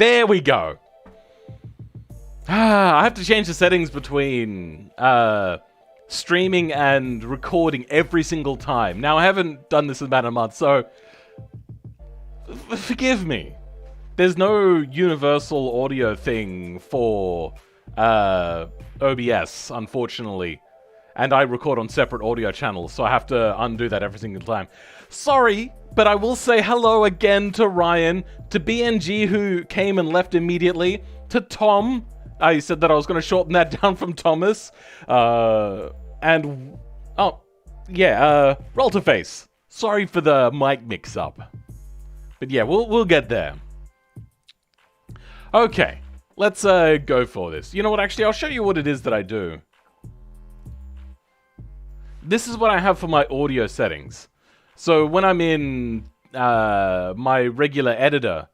There we go. I have to change the settings between streaming and recording every single time. Now, I haven't done this in about a month, so forgive me. There's no universal audio thing for OBS, unfortunately. And I record on separate audio channels, so I have to undo that every single time. Sorry, but I will say hello again to Ryan, to BNG who came and left immediately, to Tom. I said that I was going to shorten that down from Thomas. Roll to face. Sorry for the mic mix-up. But yeah, we'll get there. Okay, let's go for this. You know what, actually, I'll show you what it is that I do. This is what I have for my audio settings. So when I'm in my regular editor,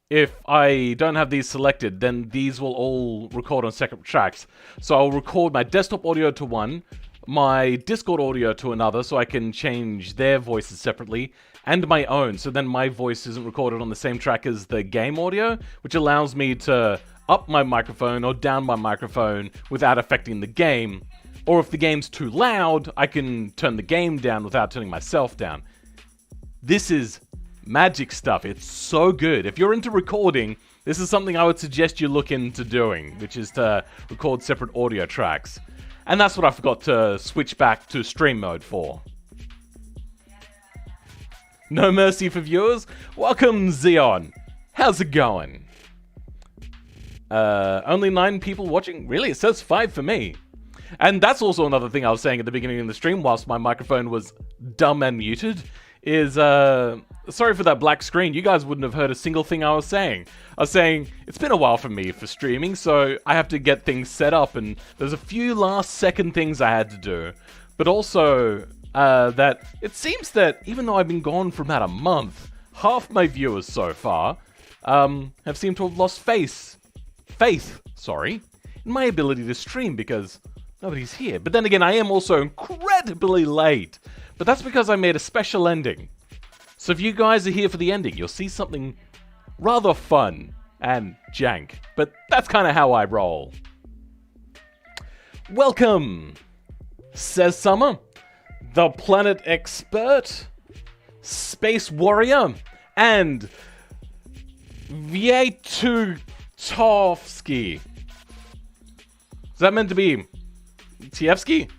if I don't have these selected, then these will all record on separate tracks. So I'll record my desktop audio to one, my Discord audio to another, so I can change their voices separately, and my own, so then my voice isn't recorded on the same track as the game audio, which allows me to up my microphone or down my microphone without affecting the game. Or if the game's too loud, I can turn the game down without turning myself down. This is magic stuff. It's so good. If you're into recording, this is something I would suggest you look into doing, which is to record separate audio tracks. And that's what I forgot to switch back to stream mode for. No mercy for viewers. Welcome, Xeon. How's it going? Only 9 people watching? Really? It says 5 for me. And that's also another thing I was saying at the beginning of the stream whilst my microphone was dumb and muted, is, sorry for that black screen. You guys wouldn't have heard a single thing I was saying. I was saying, it's been a while for me for streaming, so I have to get things set up, and there's a few last second things I had to do. But also, that it seems that even though I've been gone for about a month, half my viewers so far, have seemed to have lost faith, in my ability to stream because nobody's here. But then again, I am also incredibly late. But that's because I made a special ending. So if you guys are here for the ending, you'll see something rather fun and jank. But that's kind of how I roll. Welcome, says Summer, the Planet Expert, Space Warrior, and Vietutovsky. Is that meant to be Tievsky?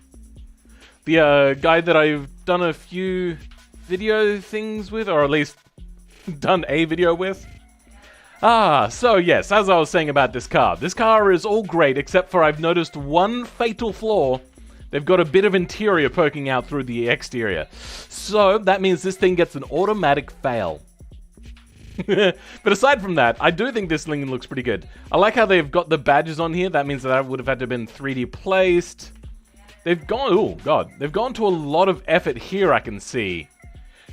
The guy that I've done a few video things with, or at least done a video with. So yes, as I was saying about this car. This car is all great, except for I've noticed one fatal flaw. They've got a bit of interior poking out through the exterior. So that means this thing gets an automatic fail. But aside from that, I do think this thing looks pretty good. I like how they've got the badges on here. That means that would have had to have been 3D placed. They've gone to a lot of effort here, I can see.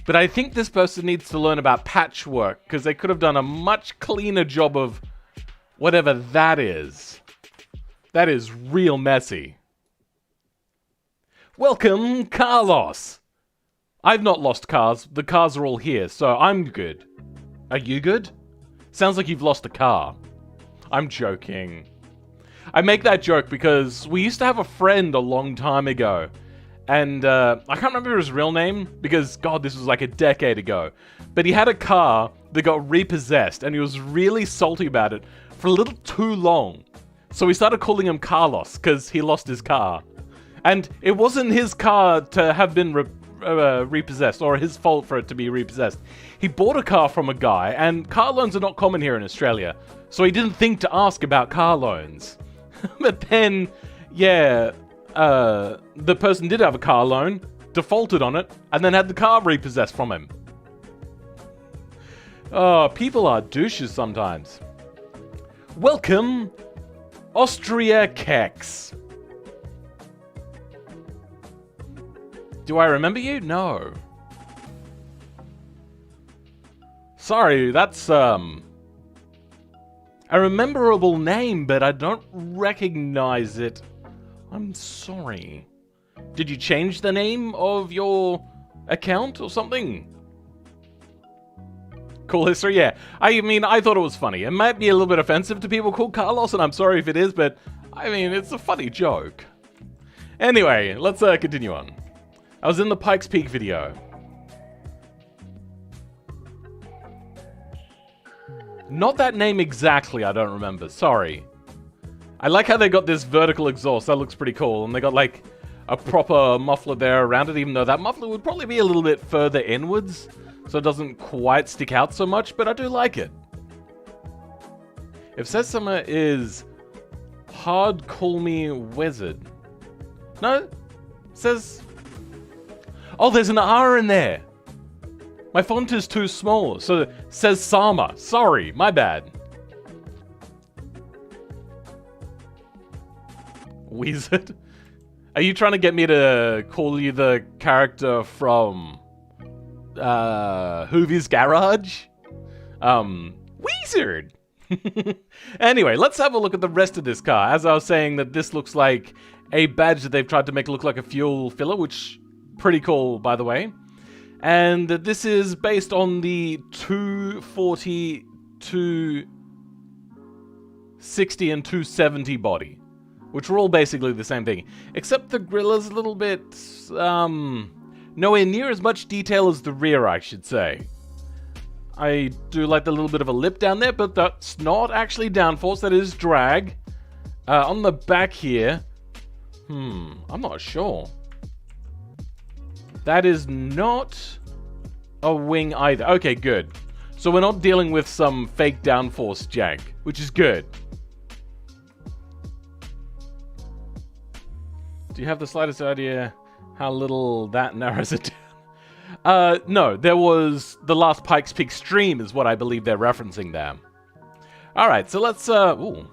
But I think this person needs to learn about patchwork, because they could have done a much cleaner job of whatever that is. That is real messy. Welcome, Carlos. I've not lost cars. The cars are all here, so I'm good. Are you good? Sounds like you've lost a car. I'm joking. I make that joke because we used to have a friend a long time ago. And I can't remember his real name because, God, this was like a decade ago. But he had a car that got repossessed and he was really salty about it for a little too long. So we started calling him Carlos because he lost his car. And it wasn't his car to have been repossessed or his fault for it to be repossessed. He bought a car from a guy, and car loans are not common here in Australia. So he didn't think to ask about car loans. But then, yeah, the person did have a car loan, defaulted on it, and then had the car repossessed from him. Oh, people are douches sometimes. Welcome, Austria Kex. Do I remember you? No. Sorry, that's, a rememberable name, but I don't recognize it. I'm sorry. Did you change the name of your account or something? Cool history, yeah. I mean, I thought it was funny. It might be a little bit offensive to people called Carlos, and I'm sorry if it is, but I mean, it's a funny joke. Anyway, let's continue on. I was in the Pikes Peak video. Not that name exactly, I don't remember. Sorry. I like how they got this vertical exhaust. That looks pretty cool. And they got, like, a proper muffler there around it, even though that muffler would probably be a little bit further inwards, so it doesn't quite stick out so much, but I do like it. If says summer is hard call me wizard. No? It says... Oh, there's an R in there. My font is too small, so it says Sama. Sorry, my bad. Wizard? Are you trying to get me to call you the character from Hoovy's Garage? Wizard! Anyway, let's have a look at the rest of this car. As I was saying, that this looks like a badge that they've tried to make look like a fuel filler, which pretty cool, by the way. And this is based on the 240, 260, and 270 body, which are all basically the same thing, except the grille is a little bit, nowhere near as much detail as the rear, I should say. I do like the little bit of a lip down there, but that's not actually downforce, that is drag. On the back here, I'm not sure. That is not a wing either. Okay, good. So we're not dealing with some fake downforce jank, which is good. Do you have the slightest idea how little that narrows it down? No, there was the last Pikes Peak stream is what I believe they're referencing there. Alright, so let's, ooh.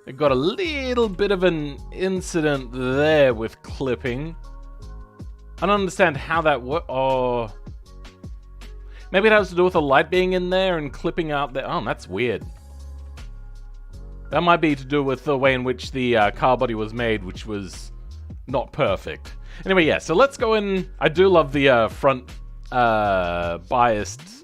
They've got a little bit of an incident there with clipping. I don't understand how that works. Oh. Maybe it has to do with the light being in there and clipping out there. Oh, that's weird. That might be to do with the way in which the car body was made, which was not perfect. Anyway, yeah, so let's go in. I do love the front biased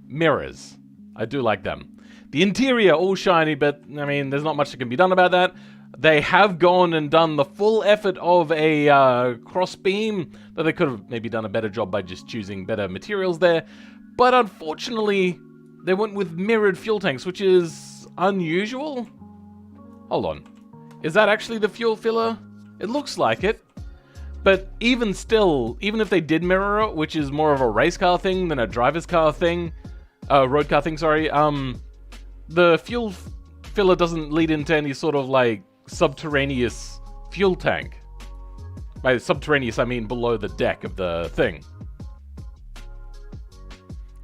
mirrors. I do like them. The interior, all shiny, but, I mean, there's not much that can be done about that. They have gone and done the full effort of a cross beam, though they could have maybe done a better job by just choosing better materials there. But unfortunately, they went with mirrored fuel tanks, which is unusual. Hold on. Is that actually the fuel filler? It looks like it. But even still, even if they did mirror it, which is more of a race car thing than a driver's car thing, road car thing, sorry, the fuel filler doesn't lead into any sort of, like, subterraneous fuel tank. By subterraneous, I mean below the deck of the thing.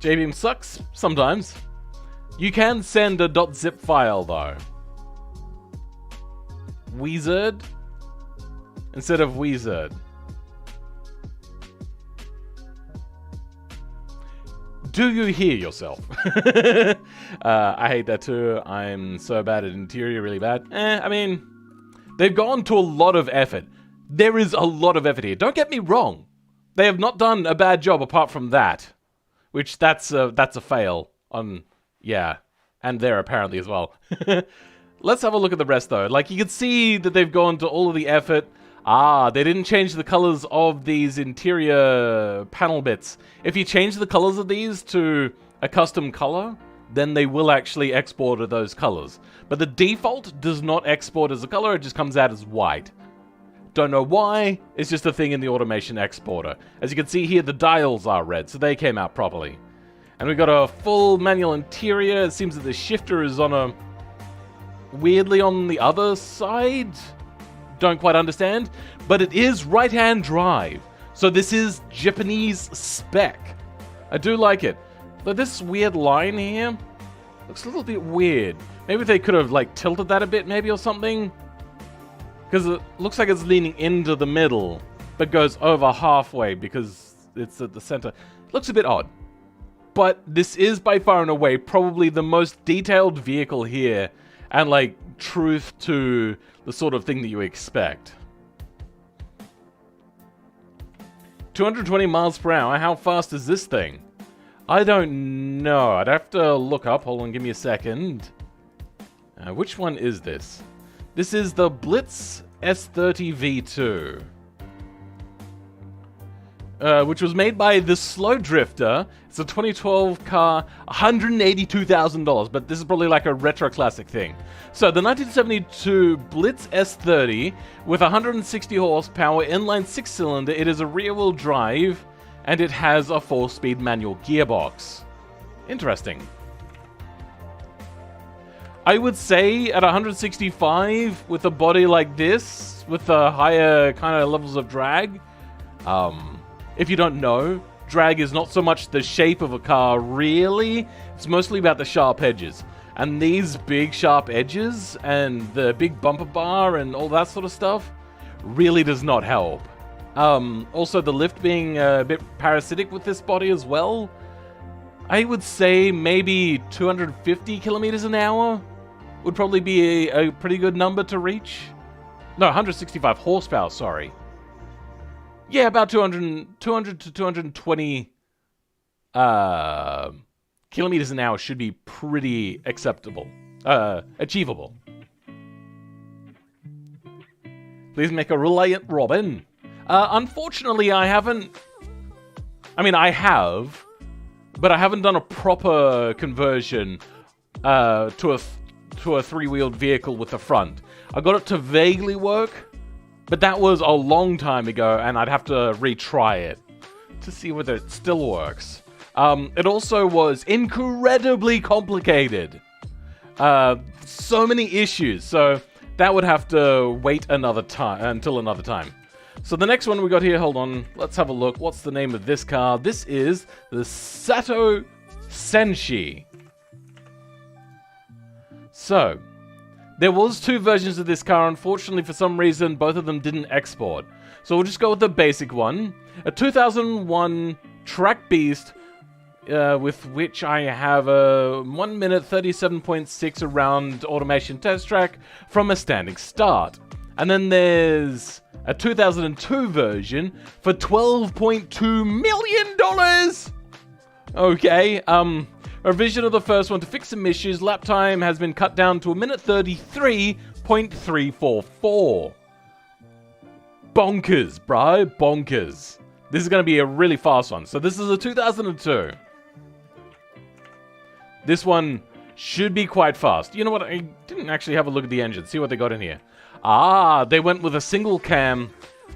JBeam sucks, sometimes. You can send a .zip file, though. Wizard? Instead of Wizard. Do you hear yourself? I hate that too. I'm so bad at interior, really bad. I mean, they've gone to a lot of effort. There is a lot of effort here. Don't get me wrong. They have not done a bad job apart from that. Which, that's a fail on, yeah, and there apparently as well. Let's have a look at the rest though. Like, you can see that they've gone to all of the effort. Ah, they didn't change the colors of these interior panel bits. If you change the colors of these to a custom color, then they will actually export those colors. But the default does not export as a color, it just comes out as white. Don't know why, it's just a thing in the automation exporter. As you can see here, the dials are red, so they came out properly. And we've got a full manual interior. It seems that the shifter is on a... weirdly on the other side? Don't quite understand. But it is right-hand drive. So this is Japanese spec. I do like it. But this weird line here looks a little bit weird. Maybe they could have, like, tilted that a bit maybe or something. Because it looks like it's leaning into the middle, but goes over halfway because it's at the center. Looks a bit odd. But this is by far and away probably the most detailed vehicle here, and like truth to the sort of thing that you expect. 220 miles per hour, how fast is this thing? I don't know. I'd have to look up. Hold on, give me a second. Which one is this? This is the Blitz S30 V2. Which was made by the Slow Drifter. It's a 2012 car, $182,000, but this is probably like a retro classic thing. So the 1972 Blitz S30 with 160 horsepower, inline 6-cylinder, it is a rear-wheel drive, and it has a 4-speed manual gearbox. Interesting. I would say at 165 with a body like this, with the higher kind of levels of drag, if you don't know, drag is not so much the shape of a car, really. It's mostly about the sharp edges. And these big sharp edges and the big bumper bar and all that sort of stuff really does not help. Also, the lift being a bit parasitic with this body as well. I would say maybe 250 kilometers an hour would probably be a pretty good number to reach. No, 165 horsepower, sorry. Yeah, about 200 to 220 kilometers an hour should be pretty acceptable. Achievable. Please make a Reliant Robin. Unfortunately, I haven't... I mean, I have, but I haven't done a proper conversion to a three-wheeled vehicle with the front. I got it to vaguely work, but that was a long time ago, and I'd have to retry it to see whether it still works. It also was incredibly complicated. So many issues, so that would have to wait another time until another time. So the next one we got here, hold on, let's have a look. What's the name of this car? This is the Sato Senshi. So, there was two versions of this car. Unfortunately, for some reason, both of them didn't export. So we'll just go with the basic one. A 2001 Track Beast, with which I have a 1 minute 37.6 around automation test track from a standing start. And then there's a 2002 version for $12.2 million! Okay, a revision of the first one to fix some issues. Lap time has been cut down to 1 minute 33.344. Bonkers, bro. Bonkers. This is going to be a really fast one. So this is a 2002. This one should be quite fast. You know what? I didn't actually have a look at the engine. See what they got in here. Ah, they went with a single cam.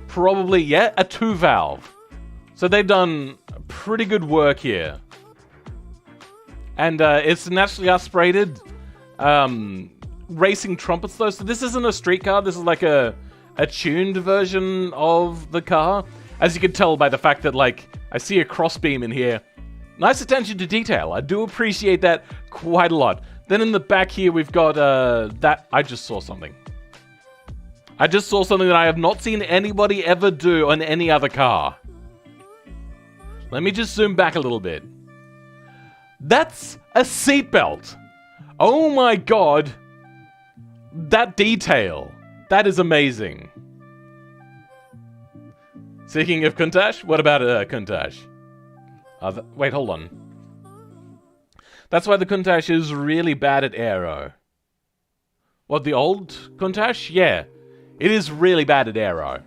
Probably, yeah, a 2-valve. So they've done pretty good work here. And it's naturally aspirated racing trumpets though. So this isn't a street car. This is like a tuned version of the car. As you can tell by the fact that, like, I see a crossbeam in here. Nice attention to detail. I do appreciate that quite a lot. Then in the back here, we've got that... I just saw something. I just saw something that I have not seen anybody ever do on any other car. Let me just zoom back a little bit. That's a seatbelt. Oh my god. That detail. That is amazing. Speaking of Countach, what about Countach? Wait, hold on. That's why the Countach is really bad at aero. What, the old Countach? Yeah. It is really bad at aero.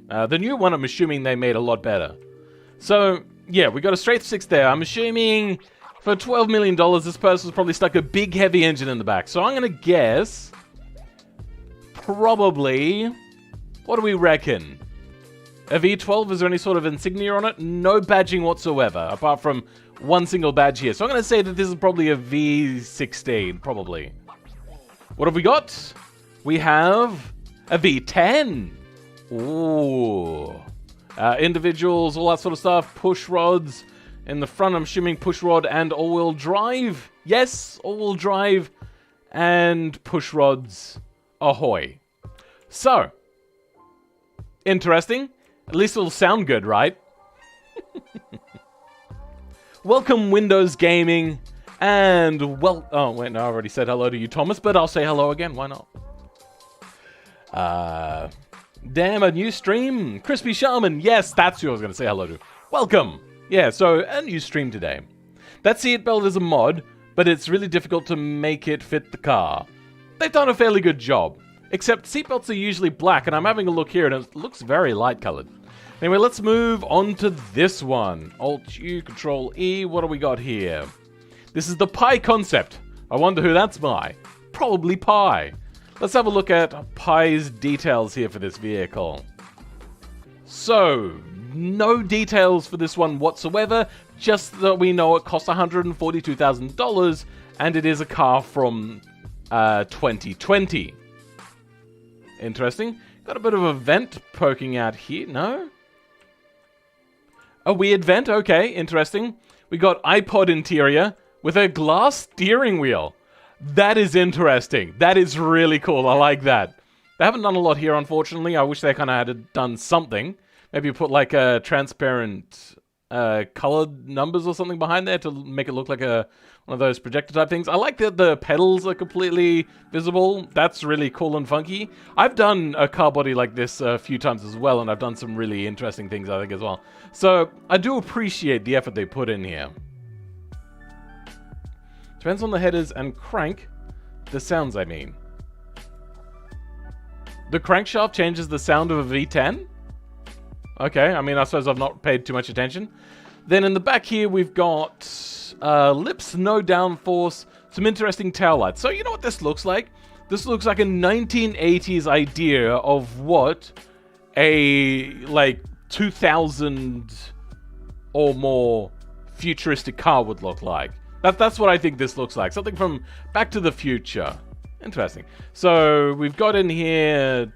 The new one, I'm assuming they made a lot better. So, yeah, we got a straight 6 there. I'm assuming for $12 million, this person's probably stuck a big, heavy engine in the back. So I'm going to guess... probably... what do we reckon? A V12, is there any sort of insignia on it? No badging whatsoever, apart from one single badge here. So I'm going to say that this is probably a V16, probably. What have we got? We have a V10. Ooh. Individuals, all that sort of stuff. Push rods. In the front, I'm assuming push rod and all-wheel drive. Yes, all-wheel drive and push rods. Ahoy. So, interesting. At least it'll sound good, right? Welcome, Windows Gaming. And, oh, wait, no, I already said hello to you, Thomas, but I'll say hello again. Why not? Damn, a new stream? Crispy Shaman. Yes, that's who I was going to say hello to. Welcome. Yeah, so a new stream today. That seatbelt is a mod, but it's really difficult to make it fit the car. They've done a fairly good job. Except seatbelts are usually black, and I'm having a look here, and it looks very light-colored. Anyway, let's move on to this one. Alt-U, Control-E, what do we got here? This is the Pi concept. I wonder who that's by. Probably Pi. Let's have a look at Pi's details here for this vehicle. So, no details for this one whatsoever, just that we know it costs $142,000, and it is a car from 2020. Interesting. Got a bit of a vent poking out here, no? A weird vent, okay, interesting. We got iPod interior with a glass steering wheel. That is interesting. That is really cool. I like that. They haven't done a lot here, unfortunately. I wish they kind of had done something. Maybe put like a transparent colored numbers or something behind there to make it look like one of those projector type things. I like that the pedals are completely visible. That's really cool and funky. I've done a car body like this a few times as well, and I've done some really interesting things, I think, as well. So I do appreciate the effort they put in here. Depends on the headers and crank. The sounds, I mean. The crankshaft changes the sound of a V10? Okay, I mean, I suppose I've not paid too much attention. Then in the back here, we've got lips, no downforce, some interesting taillights. So you know what this looks like? This looks like a 1980s idea of what a, like, 2000 or more futuristic car would look like. That's what I think this looks like. Something from Back to the Future. Interesting. So we've got in here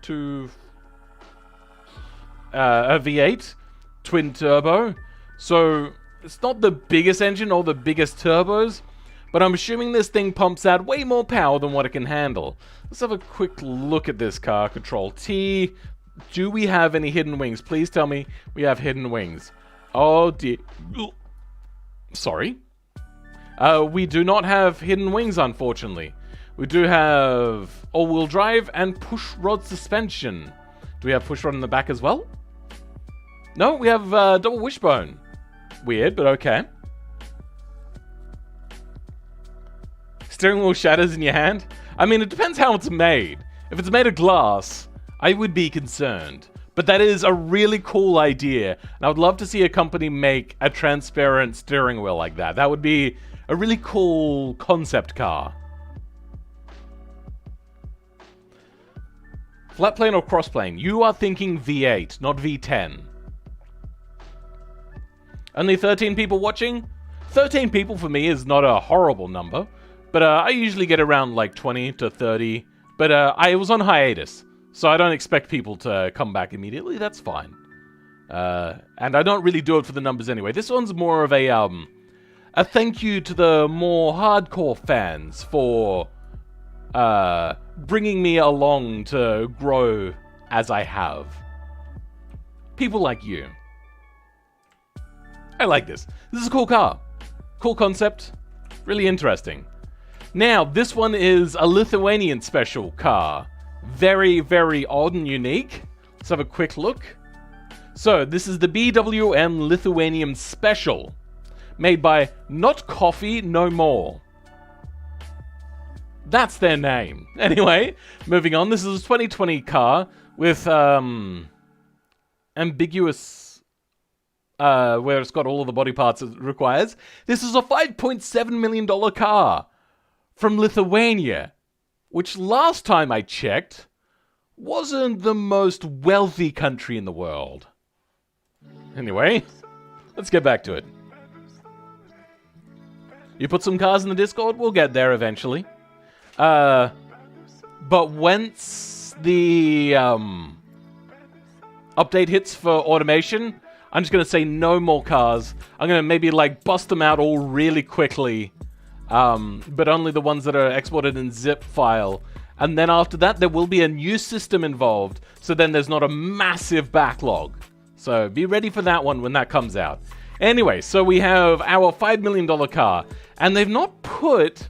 a V8 twin turbo. So it's not the biggest engine or the biggest turbos, but I'm assuming this thing pumps out way more power than what it can handle. Let's have a quick look at this car. Control T. Do we have any hidden wings? Please tell me we have hidden wings. Oh dear. Sorry. We do not have hidden wings, unfortunately. We do have all-wheel drive and push-rod suspension. Do we have push-rod in the back as well? No, we have double wishbone. Weird, but okay. Steering wheel shatters in your hand? I mean, it depends how it's made. If it's made of glass, I would be concerned. But that is a really cool idea, and I would love to see a company make a transparent steering wheel like that. That would be a really cool concept car. Flat plane or cross plane? You are thinking V8, not V10. Only 13 people watching? 13 people for me is not a horrible number, but I usually get around like 20 to 30. But I was on hiatus, so I don't expect people to come back immediately. That's fine. And I don't really do it for the numbers anyway. This one's more of a thank you to the more hardcore fans for bringing me along to grow as I have. People like you. I like this. This is a cool car. Cool concept. Really interesting. Now, this one is a Lithuanian special car. Very, very odd and unique. Let's have a quick look. So, this is the BTW I'm Lithuanian Special. Made by Not Coffee No More. That's their name. Anyway, moving on. This is a 2020 car with ambiguous, where it's got all of the body parts it requires. This is a $5.7 million car from Lithuania, which last time I checked wasn't the most wealthy country in the world. Anyway, let's get back to it. You put some cars in the Discord, we'll get there eventually. But once the update hits for automation, I'm just going to say no more cars. I'm going to maybe like bust them out all really quickly, but only the ones that are exported in zip file. And then after that, there will be a new system involved, so then there's not a massive backlog. So be ready for that one when that comes out. Anyway, so we have our $5 million car, and they've not put,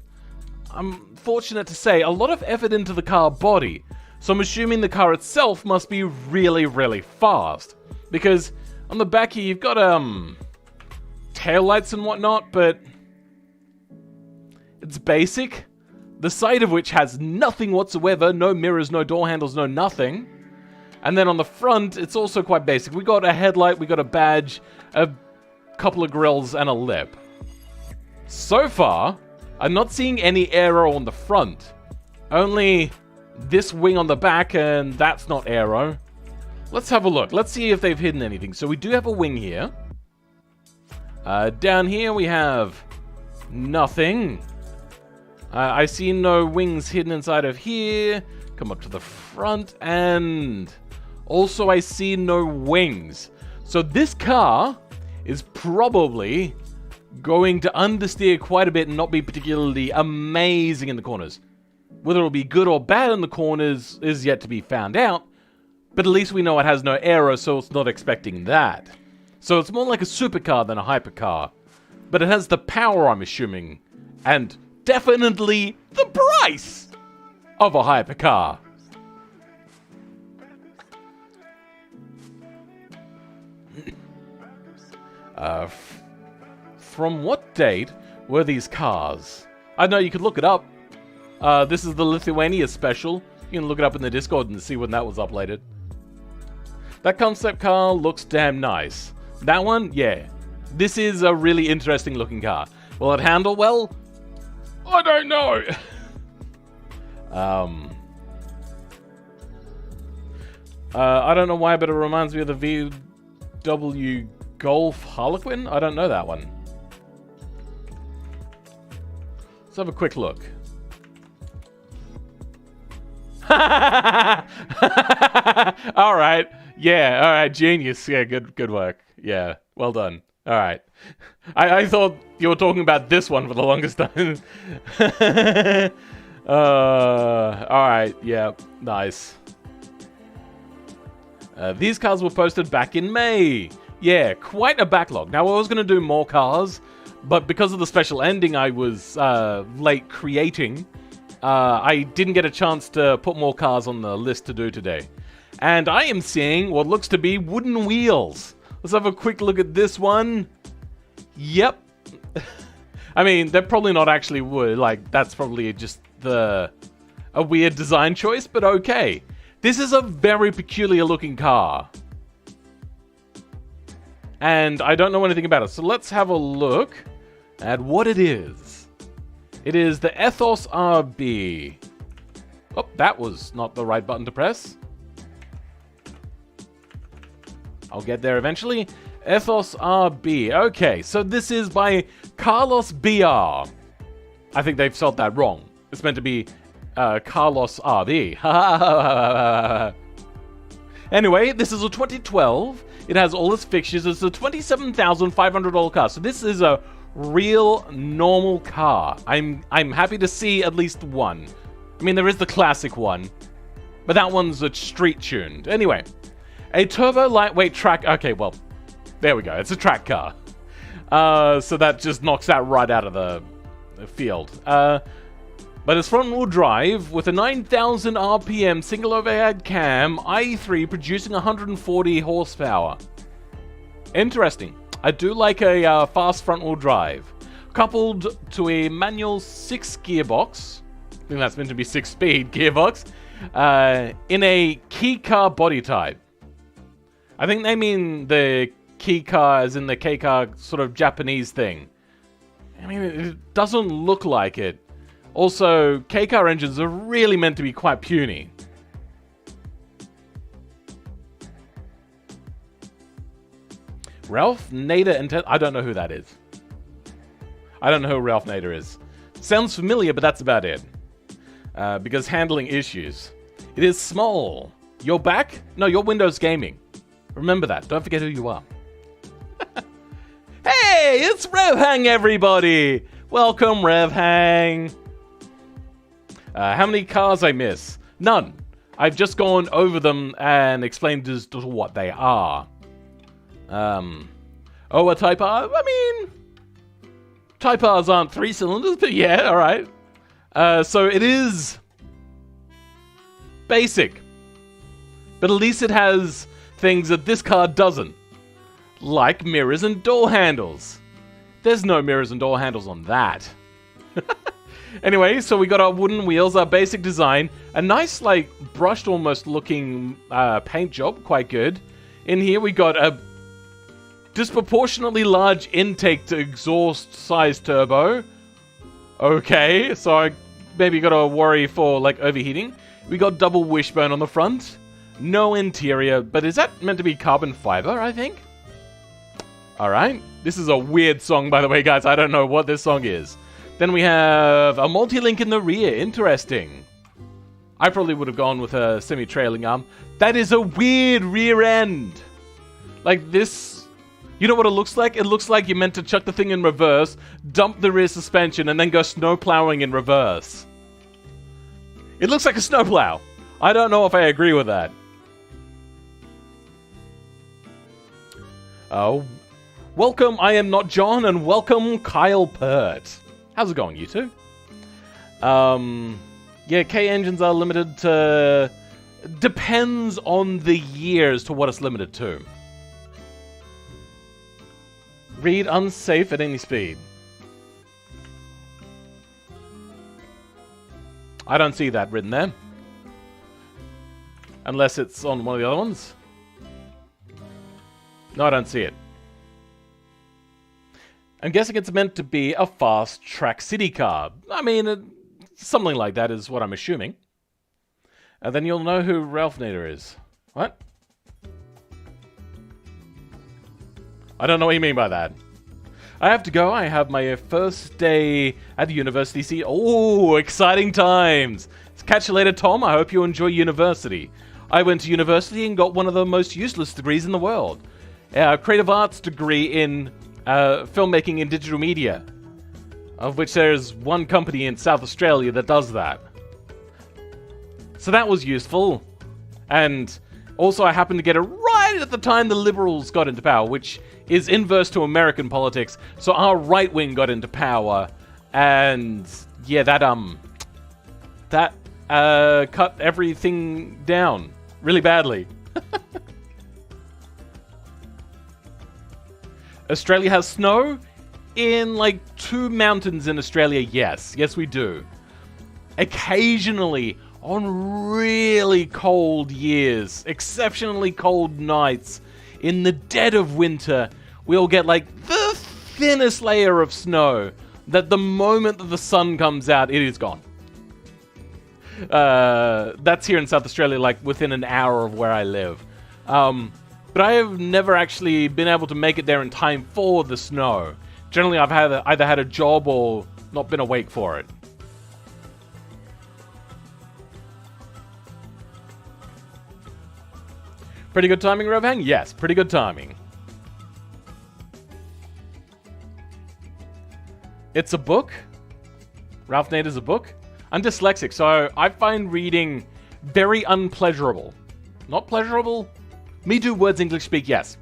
I'm fortunate to say, a lot of effort into the car body. So I'm assuming the car itself must be really, really fast. Because on the back here, you've got taillights and whatnot, but it's basic. The side of which has nothing whatsoever, no mirrors, no door handles, no nothing. And then on the front, it's also quite basic. We got a headlight, we got a badge, a couple of grills, and a lip. So far, I'm not seeing any aero on the front. Only this wing on the back, and that's not aero. Let's have a look. Let's see if they've hidden anything. So we do have a wing here. Down here we have nothing. I see no wings hidden inside of here. Come up to the front, and also I see no wings. So this car is probably going to understeer quite a bit and not be particularly amazing in the corners. Whether it'll be good or bad in the corners is yet to be found out, but at least we know it has no aero, so it's not expecting that. So it's more like a supercar than a hypercar. But it has the power, I'm assuming, and definitely the price of a hypercar. From what date were these cars? I know you could look it up. This is the Lithuania special. You can look it up in the Discord and see when that was uploaded. That concept car looks damn nice. That one, yeah. This is a really interesting looking car. Will it handle well? I don't know. I don't know why, but it reminds me of the VW Golf Harlequin. I don't know that one. Let's have a quick look. All right. Yeah, all right. Genius. Yeah, good work. Yeah, well done. All right. I thought you were talking about this one for the longest time. All right. Yeah, nice. These cars were posted back in May. Yeah, quite a backlog. Now, I was going to do more cars, but because of the special ending I was late creating, I didn't get a chance to put more cars on the list to do today. And I am seeing what looks to be wooden wheels. Let's have a quick look at this one. Yep. I mean, they're probably not actually wood. Like, that's probably just a weird design choice, but okay. This is a very peculiar looking car. And I don't know anything about it. So let's have a look at what it is. It is the Ethos RB. Oh, that was not the right button to press. I'll get there eventually. Ethos RB. Okay, so this is by Carlos BR. I think they've spelled that wrong. It's meant to be Carlos RB. Anyway, this is a 2012. It has all its fixtures. It's a $27,500 car. So this is a real normal car. I'm happy to see at least one. I mean, there is the classic one, but that one's a street tuned. Anyway, a turbo lightweight track. Okay, well, there we go. It's a track car. So that just knocks that right out of the field. But it's front-wheel drive with a 9,000 RPM single overhead cam i3 producing 140 horsepower. Interesting. I do like a fast front-wheel drive. Coupled to a manual 6 gearbox. I think that's meant to be 6-speed gearbox. In a key car body type. I think they mean the key car as in the K car sort of Japanese thing. I mean, it doesn't look like it. Also, K-car engines are really meant to be quite puny. Ralph Nader and I don't know who that is. I don't know who Ralph Nader is. Sounds familiar, but that's about it. Because handling issues. It is small. You're back? No, you're Windows Gaming. Remember that. Don't forget who you are. Hey, it's RevHang, everybody! Welcome, RevHang. How many cars I miss? None. I've just gone over them and explained as to what they are. Oh, a Type R? I mean, Type Rs aren't 3 cylinders, but yeah, alright. So it is basic. But at least it has things that this car doesn't. Like mirrors and door handles. There's no mirrors and door handles on that. Anyway, so we got our wooden wheels, our basic design. A nice, like, brushed almost looking paint job. Quite good. In here we got a disproportionately large intake to exhaust size turbo. Okay, so I maybe gotta worry for, like, overheating. We got double wishbone on the front. No interior, but is that meant to be carbon fiber, I think? Alright. This is a weird song, by the way, guys. I don't know what this song is. Then we have a multi-link in the rear. Interesting. I probably would have gone with a semi-trailing arm. That is a weird rear end. Like this... You know what it looks like? It looks like you're meant to chuck the thing in reverse, dump the rear suspension, and then go snow plowing in reverse. It looks like a snowplow. I don't know if I agree with that. Oh, welcome, I am not John, and welcome, Kyle Pert. How's it going, you two? Yeah, K engines are limited to... Depends on the year as to what it's limited to. Read unsafe at any speed. I don't see that written there. Unless it's on one of the other ones. No, I don't see it. I'm guessing it's meant to be a fast track city car. I mean, something like that is what I'm assuming. And then you'll know who Ralph Nader is. What? I don't know what you mean by that. I have to go. I have my first day at the university. Oh, exciting times. Catch you later, Tom. I hope you enjoy university. I went to university and got one of the most useless degrees in the world. A creative arts degree in filmmaking and digital media, of which there's one company in South Australia that does that. So that was useful. And also I happened to get it right at the time the Liberals got into power, which is inverse to American politics. So our right wing got into power, and yeah, that cut everything down really badly. Australia has snow? In like 2 mountains in Australia, yes. Yes, we do. Occasionally, on really cold years, exceptionally cold nights, in the dead of winter, we'll get like the thinnest layer of snow that the moment that the sun comes out, it is gone. That's here in South Australia, like within an hour of where I live. But I have never actually been able to make it there in time for the snow. Generally, I've either had a job or not been awake for it. Pretty good timing, Revhang? Yes, pretty good timing. It's a book? Ralph Nader's a book? I'm dyslexic, so I find reading very unpleasurable. Not pleasurable? Me do words English speak, yes.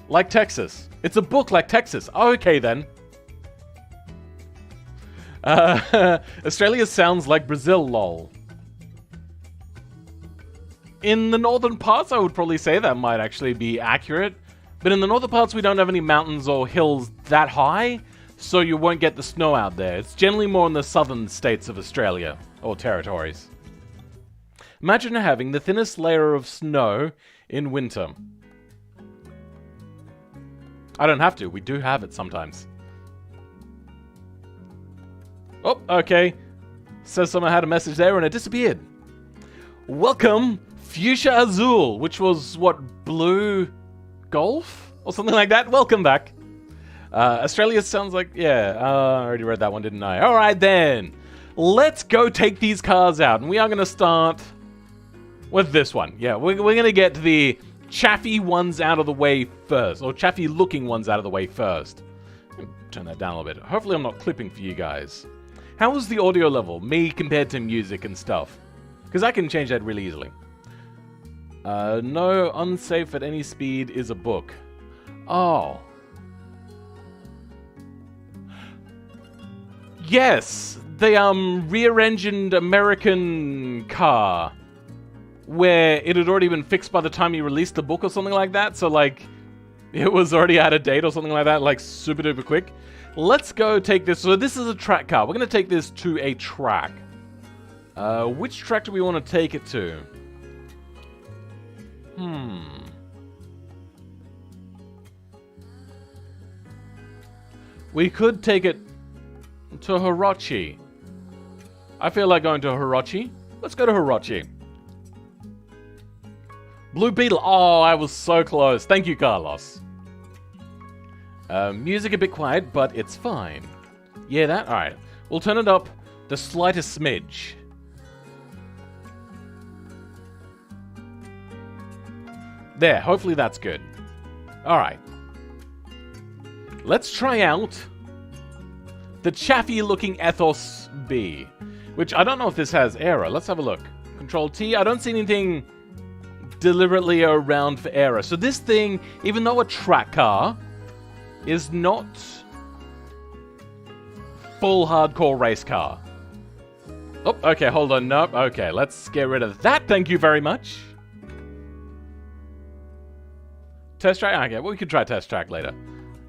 Like Texas. It's a book like Texas. Okay, then. Australia sounds like Brazil, lol. In the northern parts, I would probably say that might actually be accurate. But in the northern parts, we don't have any mountains or hills that high, so you won't get the snow out there. It's generally more in the southern states of Australia, or territories. Imagine having the thinnest layer of snow in winter. I don't have to. We do have it sometimes. Oh, okay. Says someone had a message there and it disappeared. Welcome, Fuchsia Azul, which was, what, blue golf? Or something like that? Welcome back. Australia sounds like, yeah, I already read that one, didn't I? Alright then. Let's go take these cars out. And we are going to start with this one. Yeah, we're going to get the chaffy ones out of the way first. Or chaffy looking ones out of the way first. Turn that down a little bit. Hopefully I'm not clipping for you guys. How was the audio level? Me compared to music and stuff. Because I can change that really easily. No, unsafe at any speed is a book. Oh. Yes, the rear-engined American car. Where it had already been fixed by the time you released the book or something like that. So like, It was already out of date or something like that, like super duper quick. Let's go take this. So this is a track car. We're going to take this to a track. Which track do we want to take it to? We could take it to Hirochi. I feel like going to Hirochi. Let's go to Hirochi. Blue Beetle. Oh, I was so close. Thank you, Carlos. Music a bit quiet, but it's fine. Yeah, that? Alright. We'll turn it up the slightest smidge. There, hopefully that's good. Alright. Let's try out the chaffy-looking Ethos B, which I don't know if this has error. Let's have a look. Control T. I don't see anything deliberately around for error. So this thing, even though a track car, is not full hardcore race car. Oh, okay, hold on. Nope. Okay, let's get rid of that. Thank you very much. Test track? Okay, well, we could try test track later.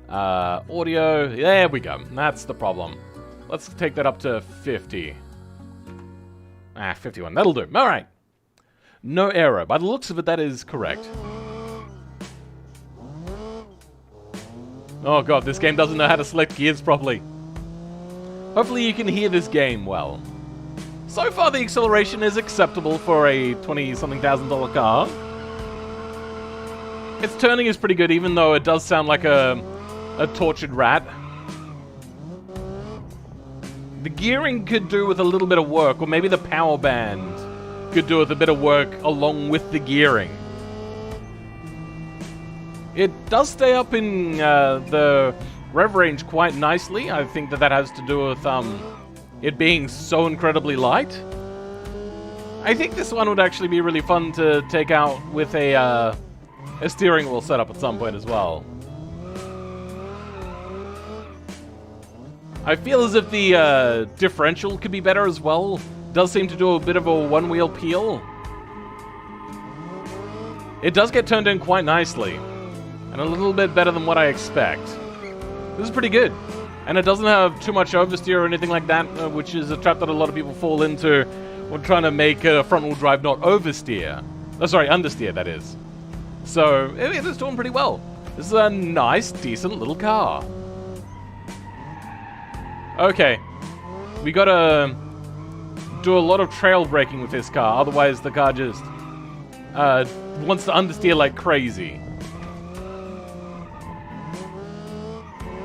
Audio. There we go. That's the problem. Let's take that up to 50. 51. That'll do. All right. No error. By the looks of it, that is correct. Oh god, this game doesn't know how to select gears properly. Hopefully you can hear this game well. So far, the acceleration is acceptable for a $20-something-thousand car. Its turning is pretty good, even though it does sound like a tortured rat. The gearing could do with a little bit of work, or maybe the power band could do with a bit of work along with the gearing. It does stay up in the rev range quite nicely. I think that has to do with it being so incredibly light. I think this one would actually be really fun to take out with a steering wheel setup at some point as well. I feel as if the differential could be better as well. Does seem to do a bit of a one-wheel peel. It does get turned in quite nicely. And a little bit better than what I expect. This is pretty good. And it doesn't have too much oversteer or anything like that, which is a trap that a lot of people fall into when trying to make a front-wheel drive not oversteer. Oh, sorry, understeer, that is. So, it's doing pretty well. This is a nice, decent little car. Okay. We gotta do a lot of trail braking with this car, otherwise the car just wants to understeer like crazy.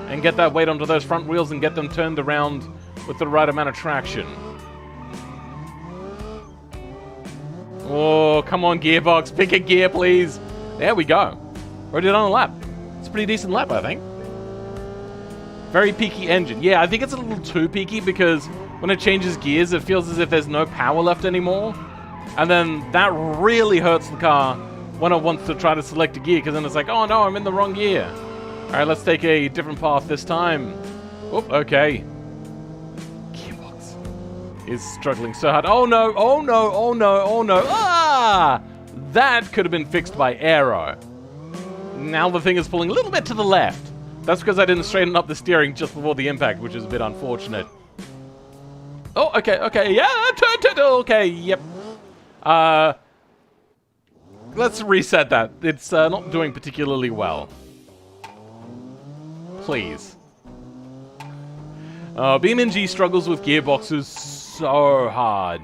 And get that weight onto those front wheels and get them turned around with the right amount of traction. Oh, come on, gearbox. Pick a gear, please. There we go. Already done a lap. It's a pretty decent lap, I think. Very peaky engine. Yeah, I think it's a little too peaky because when it changes gears, it feels as if there's no power left anymore. And then that really hurts the car when it wants to try to select a gear, because then it's like, oh no, I'm in the wrong gear. Alright, let's take a different path this time. Oop, okay. Gearbox is struggling so hard. Oh no, oh no, oh no, oh no. Ah! That could have been fixed by aero. Now the thing is pulling a little bit to the left. That's because I didn't straighten up the steering just before the impact, which is a bit unfortunate. Oh, okay, okay, yeah, okay, yep. Let's reset that. It's not doing particularly well. Please. BeamNG struggles with gearboxes so hard.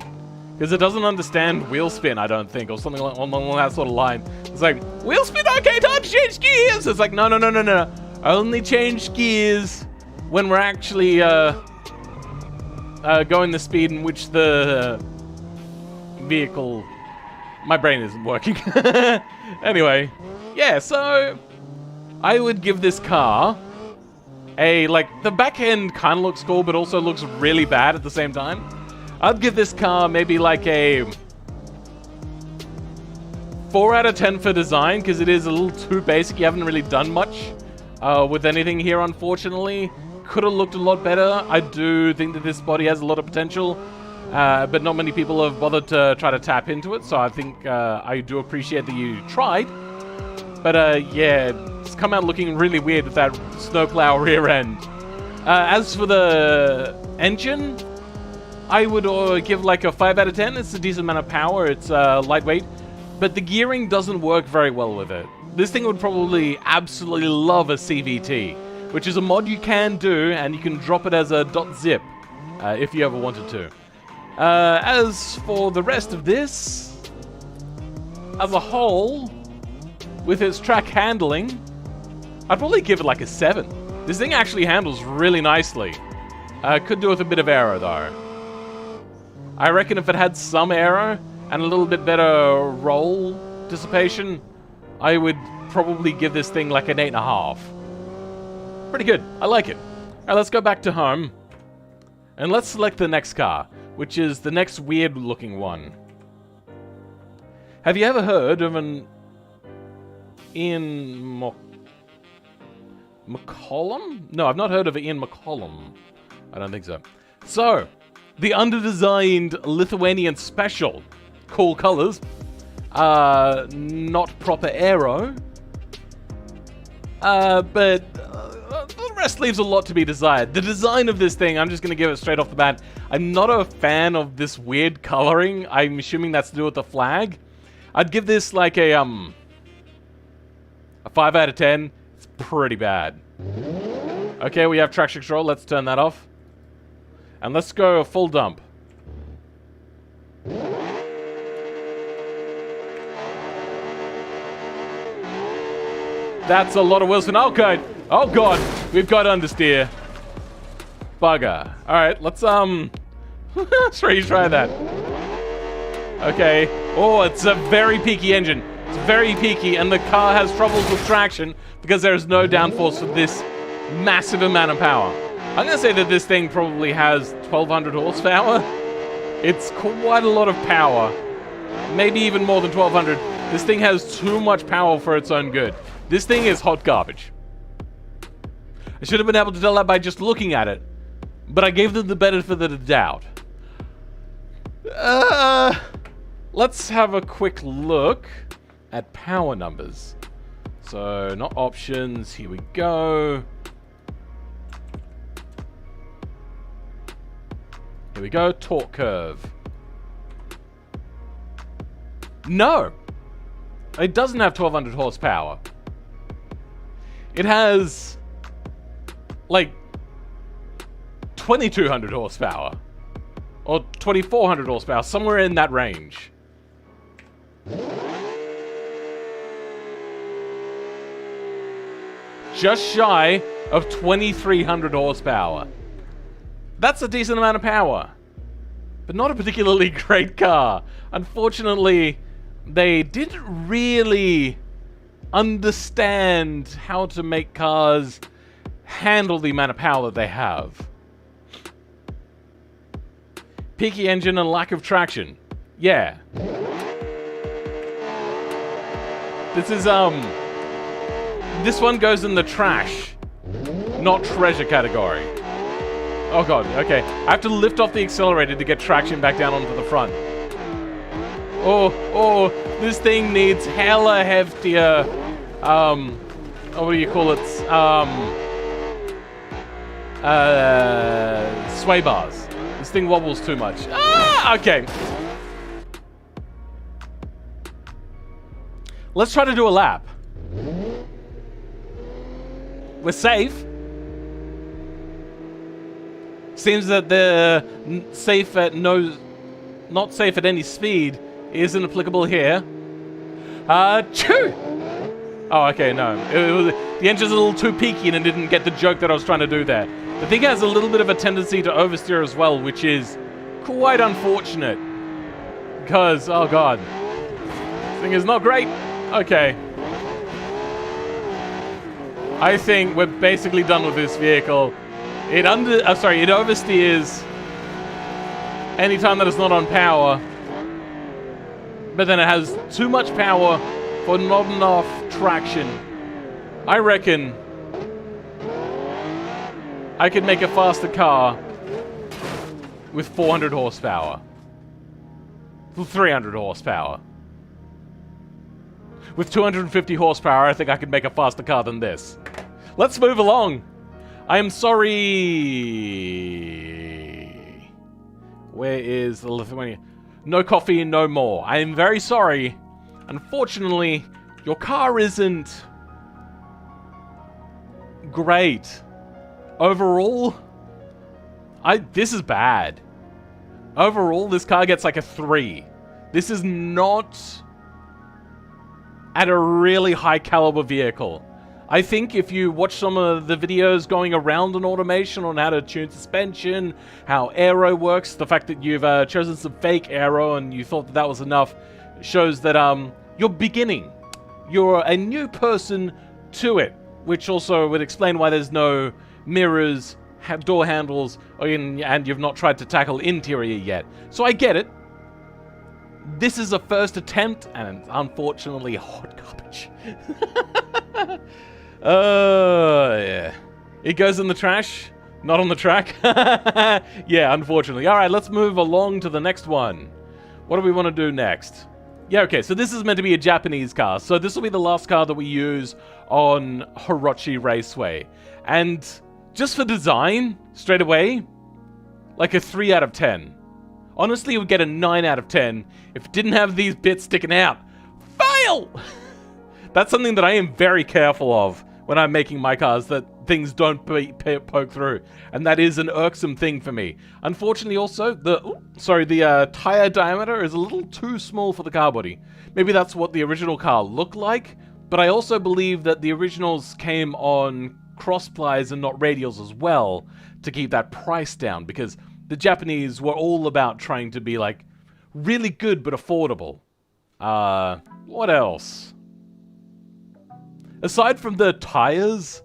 Because it doesn't understand wheel spin, I don't think, or something along that sort of line. It's like, wheel spin, okay, time to change gears! It's like, no, no, no, no, no. Only change gears when we're actually going the speed in which the vehicle... My brain isn't working. Anyway, yeah, so I would give this car a, like, the back end kind of looks cool, but also looks really bad at the same time. I'd give this car maybe like a 4 out of 10 for design, because it is a little too basic. You haven't really done much with anything here, unfortunately. Could have looked a lot better. I do think that this body has a lot of potential, but not many people have bothered to try to tap into it, so I think I do appreciate that you tried. But yeah, this come out looking really weird with that snowplow rear end. As for the engine, I would give like a 5 out of 10. It's a decent amount of power. It's lightweight, but the gearing doesn't work very well with it. This thing would probably absolutely love a CVT, which is a mod you can do, and you can drop it as a .zip if you ever wanted to. As for the rest of this, as a whole, with its track handling, I'd probably give it like a 7. This thing actually handles really nicely. Could do with a bit of aero though. I reckon if it had some aero and a little bit better roll dissipation, I would probably give this thing like an 8.5. Pretty good. I like it. Alright, let's go back to home. And let's select the next car, which is the next weird looking one. Have you ever heard of an Ian McCollum? No, I've not heard of Ian McCollum. I don't think so. So, the underdesigned Lithuanian Special. Cool colors. Not proper aero. But the rest leaves a lot to be desired. The design of this thing, I'm just going to give it straight off the bat. I'm not a fan of this weird coloring. I'm assuming that's to do with the flag. I'd give this like a 5 out of 10. It's pretty bad. Okay, we have traction control. Let's turn that off. And let's go full dump. That's a lot of wheels for now. Okay. Oh god, we've got understeer. Bugger. Alright, let's let's retry that. Okay. Oh, it's a very peaky engine. It's very peaky, and the car has troubles with traction because there is no downforce for this massive amount of power. I'm gonna say that this thing probably has 1200 horsepower. It's quite a lot of power. Maybe even more than 1200. This thing has too much power for its own good. This thing is hot garbage. I should have been able to tell that by just looking at it, but I gave them the benefit of the doubt. Let's have a quick look at power numbers. So, not options. Here we go. Here we go. Torque curve. No! It doesn't have 1200 horsepower. It has like 2200 horsepower or 2400 horsepower, somewhere in that range. Just shy of 2300 horsepower. That's a decent amount of power, but not a particularly great car. Unfortunately, they didn't really understand how to make cars handle the amount of power that they have. Peaky engine and lack of traction. Yeah. This one goes in the trash, not treasure category. Oh god, okay. I have to lift off the accelerator to get traction back down onto the front. Oh, this thing needs hella heftier, what do you call it? Sway bars. This thing wobbles too much. Ah, okay. Let's try to do a lap. We're safe. Seems that the safe at not safe at any speed isn't applicable here. Choo! Oh, okay, no. The engine's a little too peaky and it didn't get the joke that I was trying to do there. The thing has a little bit of a tendency to oversteer as well, which is quite unfortunate. Because, oh god. This thing is not great. Okay. I think we're basically done with this vehicle. It oversteers anytime that it's not on power. But then it has too much power for not enough traction. I reckon I could make a faster car with 400 horsepower. 300 horsepower. With 250 horsepower, I think I could make a faster car than this. Let's move along. I am sorry. Where is the Lithuania? No coffee, no more. I am very sorry. Unfortunately, your car isn't great. Overall, this is bad. Overall, this car gets like a 3. This is not at a really high caliber vehicle. I think if you watch some of the videos going around on automation on how to tune suspension, how aero works, the fact that you've chosen some fake aero and you thought that that was enough shows that you're beginning. You're a new person to it, which also would explain why there's no mirrors, door handles, and you've not tried to tackle interior yet. So I get it. This is a first attempt, and it's unfortunately hot garbage. Yeah. It goes in the trash, not on the track. Yeah, unfortunately. Alright, let's move along to the next one. What do we want to do next? Yeah, okay, so this is meant to be a Japanese car. So this will be the last car that we use on Hirochi Raceway. And just for design, straight away, like a 3 out of 10. Honestly, it would get a 9 out of 10 if it didn't have these bits sticking out. Fail! That's something that I am very careful of when I'm making my cars, that things don't poke through. And that is an irksome thing for me. Unfortunately also, the tire diameter is a little too small for the car body. Maybe that's what the original car looked like, but I also believe that the originals came on cross plies and not radials as well to keep that price down, because the Japanese were all about trying to be like really good but affordable. What else? Aside from the tires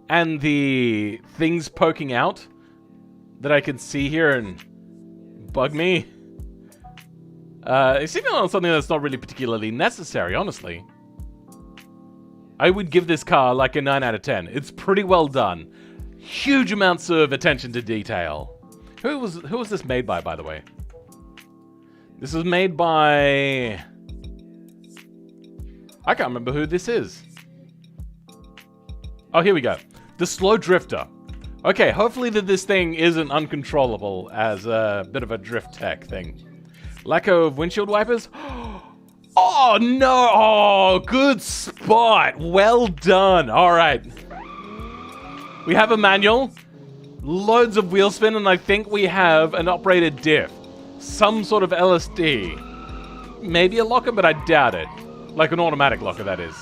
and the things poking out that I can see here and bug me, it's even on something that's not really particularly necessary, honestly. I would give this car like a 9 out of 10. It's pretty well done. Huge amounts of attention to detail. Who was this made by the way? This was made by... I can't remember who this is. Oh, here we go. The Slow Drifter. Okay, hopefully that this thing isn't uncontrollable as a bit of a drift tech thing. Lack of windshield wipers? Oh, no! Oh, good spot! Well done! Alright. We have a manual, loads of wheel spin, and I think we have an operated diff. Some sort of LSD. Maybe a locker, but I doubt it. Like an automatic locker, that is.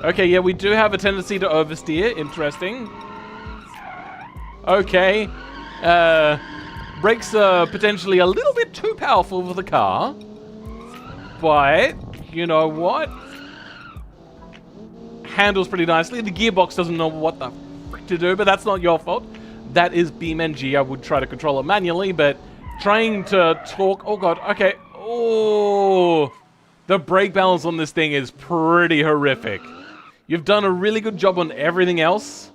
Okay, yeah, we do have a tendency to oversteer. Interesting. Okay. Brakes are potentially a little bit too powerful for the car. But, you know what? Handles pretty nicely. The gearbox doesn't know what the frick to do, but that's not your fault. That is BeamNG. I would try to control it manually, but trying to talk... Oh, God. Okay. Oh... The brake balance on this thing is pretty horrific. You've done a really good job on everything else,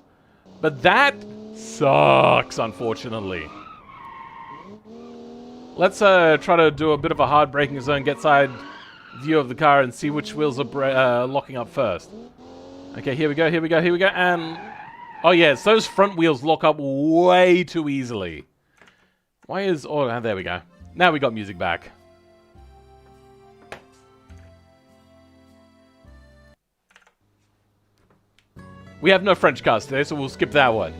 but that sucks, unfortunately. Let's try to do a bit of a hard braking zone, get side view of the car, and see which wheels are locking up first. Okay, here we go, here we go, here we go, and... Oh yes, those front wheels lock up way too easily. Why is... Oh, there we go. Now we got music back. We have no French cars today, so we'll skip that one.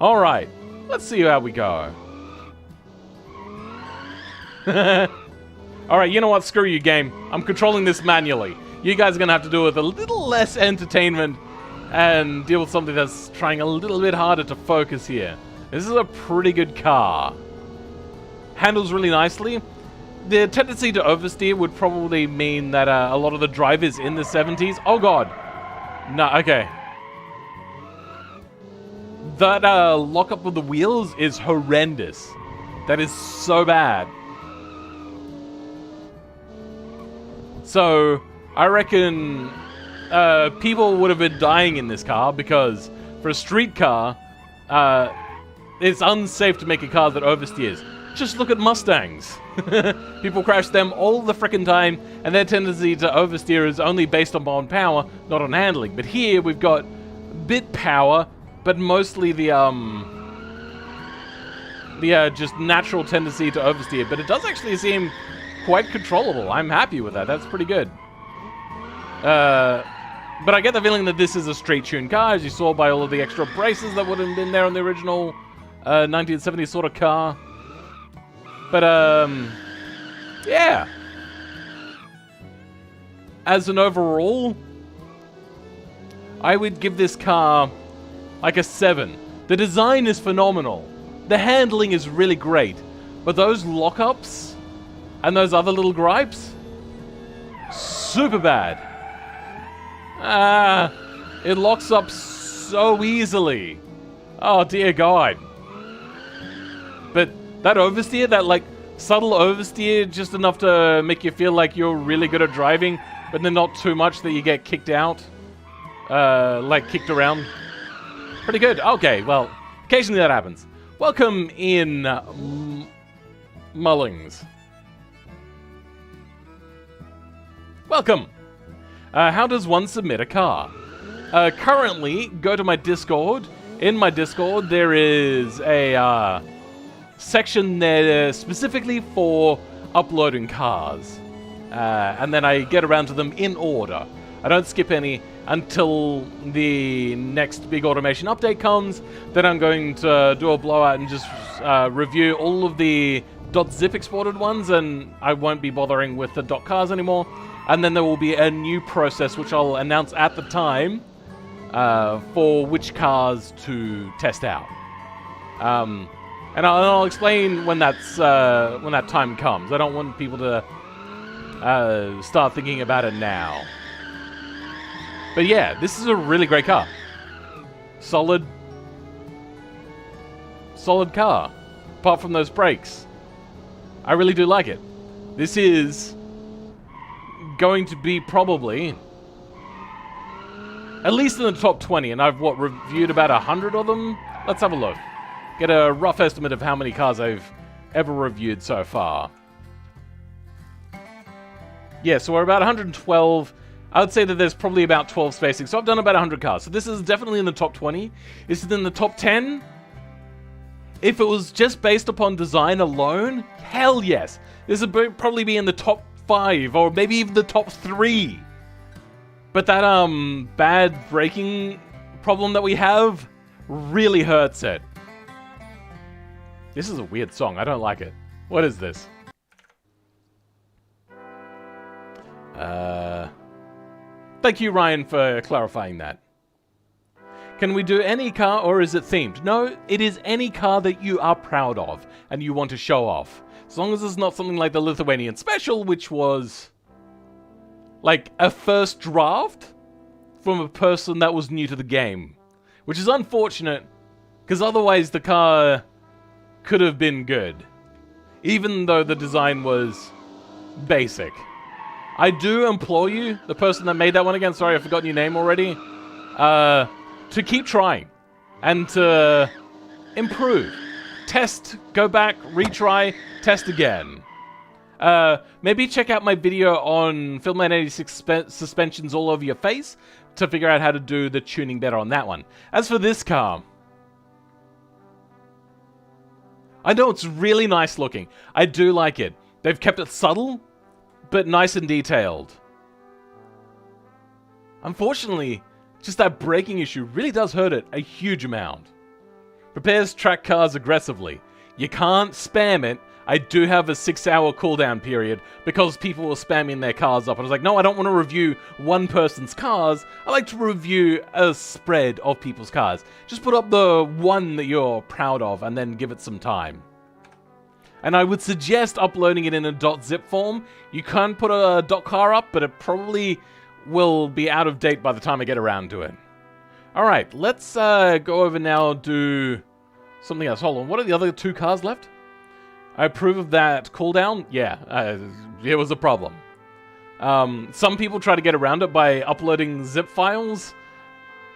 Alright, let's see how we go. Alright, you know what? Screw you, game. I'm controlling this manually. You guys are going to have to do it with a little less entertainment and deal with something that's trying a little bit harder to focus here. This is a pretty good car. Handles really nicely. The tendency to oversteer would probably mean that a lot of the drivers in the 70s... Oh, God. No, okay. That lockup of the wheels is horrendous. That is so bad. So, I reckon people would have been dying in this car because for a street car, it's unsafe to make a car that oversteers. Just look at Mustangs. People crash them all the frickin' time, and their tendency to oversteer is only based on power, not on handling. But here we've got bit power, but mostly the just natural tendency to oversteer. But it does actually seem quite controllable. I'm happy with that. That's pretty good. But I get the feeling that this is a street-tuned car, as you saw by all of the extra braces that would have been there on the original 1970s sort of car. But, yeah. As an overall, I would give this car like a 7. The design is phenomenal. The handling is really great. But those lockups and those other little gripes, super bad. It locks up so easily. Oh, dear God. But that oversteer, that like subtle oversteer, just enough to make you feel like you're really good at driving, but then not too much that you get kicked out, like kicked around. Pretty good. Okay, well, occasionally that happens. Welcome in, Mullings. Welcome. How does one submit a car? Currently, go to my Discord. In my Discord, there is a section there specifically for uploading cars. And then I get around to them in order. I don't skip any until the next big automation update comes. Then I'm going to do a blowout and just review all of the .zip exported ones, and I won't be bothering with the .cars anymore. And then there will be a new process which I'll announce at the time for which cars to test out. And I'll explain when that's when that time comes. I don't want people to start thinking about it now. But yeah, this is a really great car. Solid car. Apart from those brakes. I really do like it. This is going to be probably at least in the top 20, and I've reviewed about 100 of them. Let's have a look. Get a rough estimate of how many cars I've ever reviewed so far. Yeah, so we're about 112. I would say that there's probably about 12 spacing, so I've done about 100 cars. So this is definitely in the top 20. Is it in the top 10? If it was just based upon design alone, hell yes. This would probably be in the top 5, or maybe even the top 3. But that bad braking problem that we have really hurts it. This is a weird song. I don't like it. What is this? Thank you, Ryan, for clarifying that. Can we do any car, or is it themed? No, it is any car that you are proud of and you want to show off. As long as it's not something like the Lithuanian Special, which was like a first draft from a person that was new to the game. Which is unfortunate, because otherwise the car could have been good. Even though the design was basic. I do implore you, the person that made that one again, sorry, I've forgotten your name already, to keep trying and to improve. Test, go back, retry, test again. Maybe check out my video on Filmline 86 suspensions all over your face to figure out how to do the tuning better on that one. As for this car, I know it's really nice looking. I do like it. They've kept it subtle, but nice and detailed. Unfortunately, just that braking issue really does hurt it a huge amount. Prepares track cars aggressively. You can't spam it. I do have a 6-hour cooldown period because people were spamming their cars up. And I was like, no, I don't want to review one person's cars. I like to review a spread of people's cars. Just put up the one that you're proud of and then give it some time. And I would suggest uploading it in a .zip form. You can put a .car up, but it probably will be out of date by the time I get around to it. Alright, let's go over now, do something else. Hold on, what are the other 2 cars left? I approve of that cooldown. Yeah, it was a problem. Some people try to get around it by uploading zip files,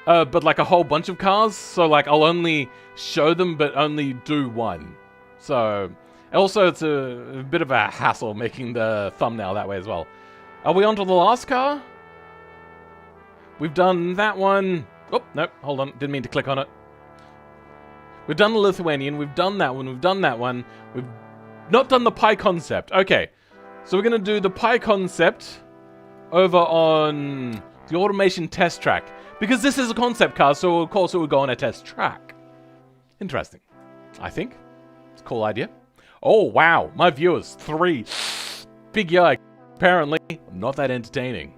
but like a whole bunch of cars. So like I'll only show them, but only do one. So Also, it's a bit of a hassle making the thumbnail that way as well. Are we on to the last car? We've done that one. Oh, no, hold on. Didn't mean to click on it. We've done the Lithuanian. We've done that one. We've done that one. We've not done the Pi Concept. Okay, so we're going to do the Pi Concept over on the automation test track. Because this is a concept car, so of course it would go on a test track. Interesting. I think. It's a cool idea. Oh, wow. My viewers. 3. Big yike. Apparently, not that entertaining.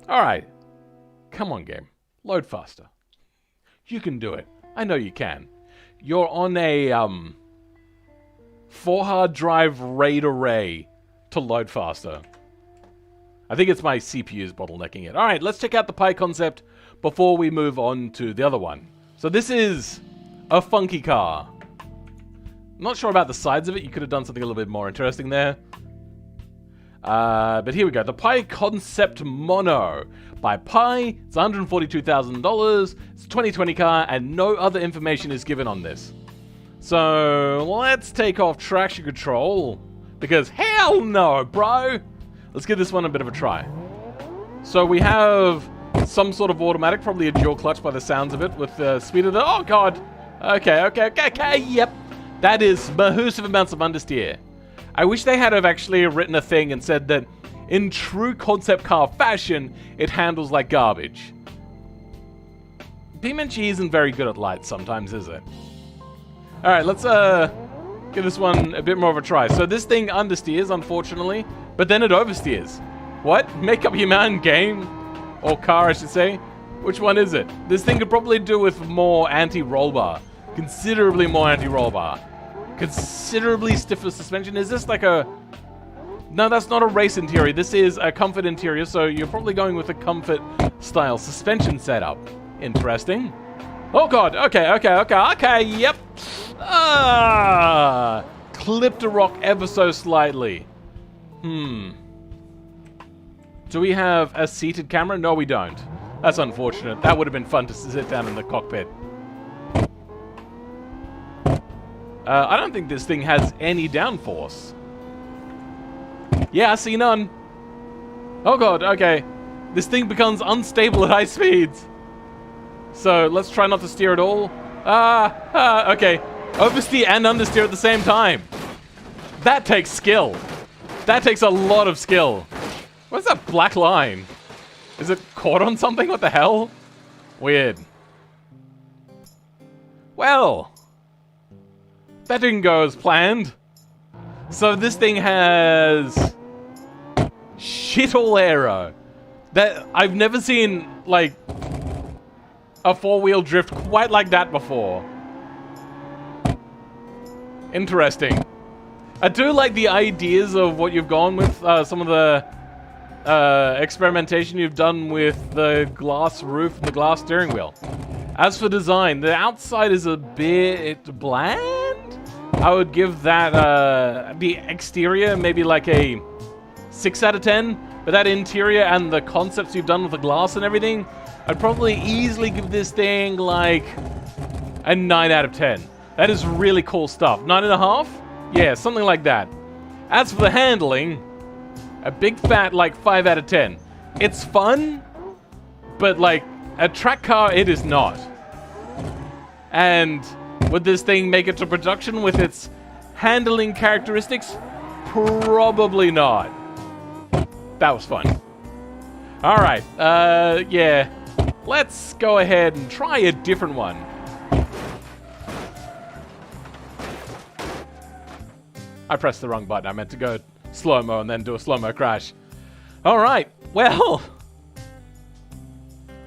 Alright. Come on, game. Load faster. You can do it. I know you can. You're on a, 4-hard drive RAID array to load faster. I think it's my CPU's bottlenecking it. Alright, let's check out the Pi Concept before we move on to the other one. So this is a funky car. Not sure about the sides of it. You could have done something a little bit more interesting there. But here we go. The Pi Concept Mono by Pi. It's $142,000. It's a 2020 car, and no other information is given on this. So let's take off traction control, because hell no, bro. Let's give this one a bit of a try. So we have some sort of automatic, probably a dual clutch by the sounds of it, with the speed of the... Oh, God. Okay, yep. That is massive amounts of understeer. I wish they had have actually written a thing and said that in true concept car fashion, it handles like garbage. BeamNG isn't very good at lights sometimes, is it? Alright, let's give this one a bit more of a try. So this thing understeers, unfortunately, but then it oversteers. What? Make up your mind, game. Or car, I should say. Which one is it? This thing could probably do with more anti-roll bar. Considerably more anti-roll bar. Considerably stiffer suspension. Is this like a... No, that's not a race interior. This is a comfort interior, so you're probably going with a comfort style suspension setup. Interesting. Oh god, okay, yep. Clipped a rock ever so slightly. Do we have a seated camera? No, we don't. That's unfortunate. That would have been fun to sit down in the cockpit. I don't think this thing has any downforce. Yeah, I see none. Oh god, okay. This thing becomes unstable at high speeds. So, let's try not to steer at all. Okay. Oversteer and understeer at the same time. That takes skill. That takes a lot of skill. What's that black line? Is it caught on something? What the hell? Weird. Well... that didn't go as planned. So this thing has... shit all aero. That I've never seen, like... a four-wheel drift quite like that before. Interesting. I do like the ideas of what you've gone with, some of the experimentation you've done with the glass roof and the glass steering wheel. As for design, the outside is a bit bland. I would give that, the exterior maybe like a 6 out of 10, but that interior and the concepts you've done with the glass and everything, I'd probably easily give this thing like a 9 out of 10. That is really cool stuff. 9.5? Yeah, something like that. As for the handling, a big fat like 5 out of 10. It's fun, but like a track car, it is not. And would this thing make it to production with its handling characteristics? Probably not. That was fun. Alright, yeah. Let's go ahead and try a different one. I pressed the wrong button. I meant to go slow-mo and then do a slow-mo crash. Alright, well...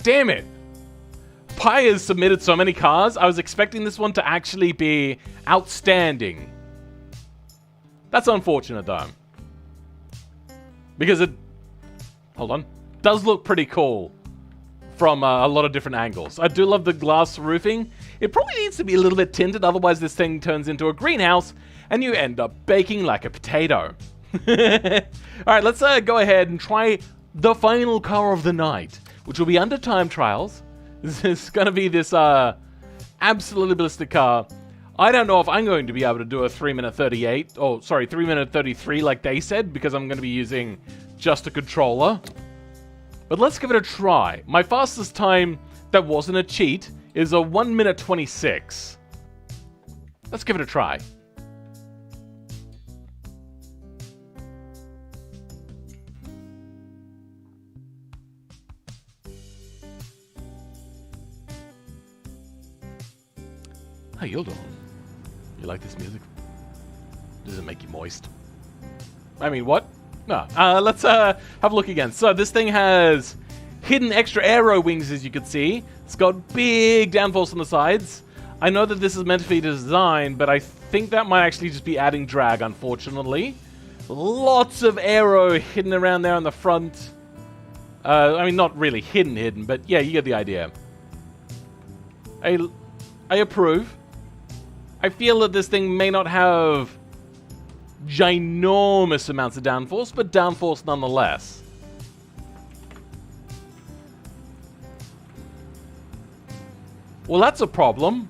damn it. Pi has submitted so many cars, I was expecting this one to actually be outstanding. That's unfortunate, though. Because it... hold on. Does look pretty cool from a lot of different angles. I do love the glass roofing. It probably needs to be a little bit tinted, otherwise this thing turns into a greenhouse and you end up baking like a potato. Alright, let's go ahead and try the final car of the night, which will be under time trials. This is going to be this absolutely ballistic car. I don't know if I'm going to be able to do a 3-minute 38, oh, sorry, 3-minute 33 like they said, because I'm going to be using just a controller. But let's give it a try. My fastest time that wasn't a cheat is a 1-minute 26. Let's give it a try. How you doing? You like this music? Does it make you moist? I mean, what? No. Let's have a look again. So this thing has hidden extra aero wings, as you can see. It's got big downforce on the sides. I know that this is meant to be designed, but I think that might actually just be adding drag, unfortunately. Lots of aero hidden around there on the front. I mean, not really hidden, but yeah, you get the idea. I approve. I feel that this thing may not have ginormous amounts of downforce, but downforce nonetheless. Well, that's a problem.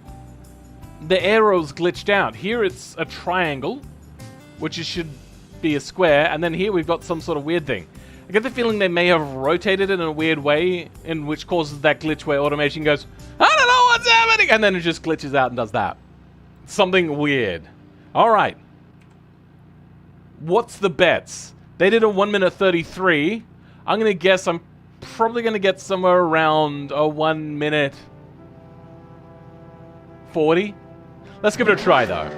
The arrow's glitched out. Here it's a triangle, which should be a square, and then here we've got some sort of weird thing. I get the feeling they may have rotated it in a weird way, in which causes that glitch where automation goes, I don't know what's happening, and then it just glitches out and does that. Something weird. Alright. What's the bets? They did a 1-minute 33. I'm going to guess I'm probably going to get somewhere around a 1-minute 40. Let's give it a try, though.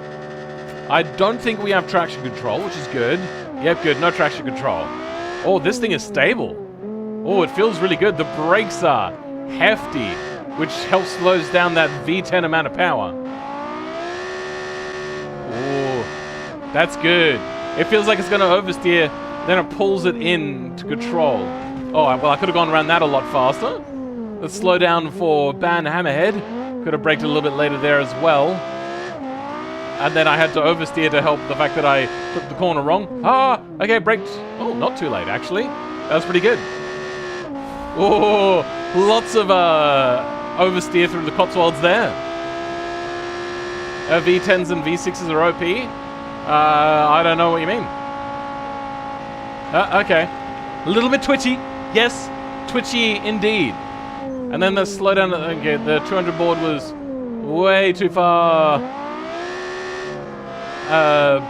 I don't think we have traction control, which is good. Yep, good. No traction control. Oh, this thing is stable. Oh, it feels really good. The brakes are hefty, which helps slows down that V10 amount of power. Oh, that's good. It feels like it's going to oversteer, then it pulls it in to control. Oh, well, I could have gone around that a lot faster. Let's slow down for Ban Hammerhead. Could have braked a little bit later there as well. And then I had to oversteer to help the fact that I took the corner wrong. Ah, okay, braked. Oh, not too late, actually. That was pretty good. Oh, lots of oversteer through the Cotswolds there. V10s and V6s are OP. I don't know what you mean. Okay. A little bit twitchy. Yes, twitchy indeed. And then the slowdown, okay, the 200 board was way too far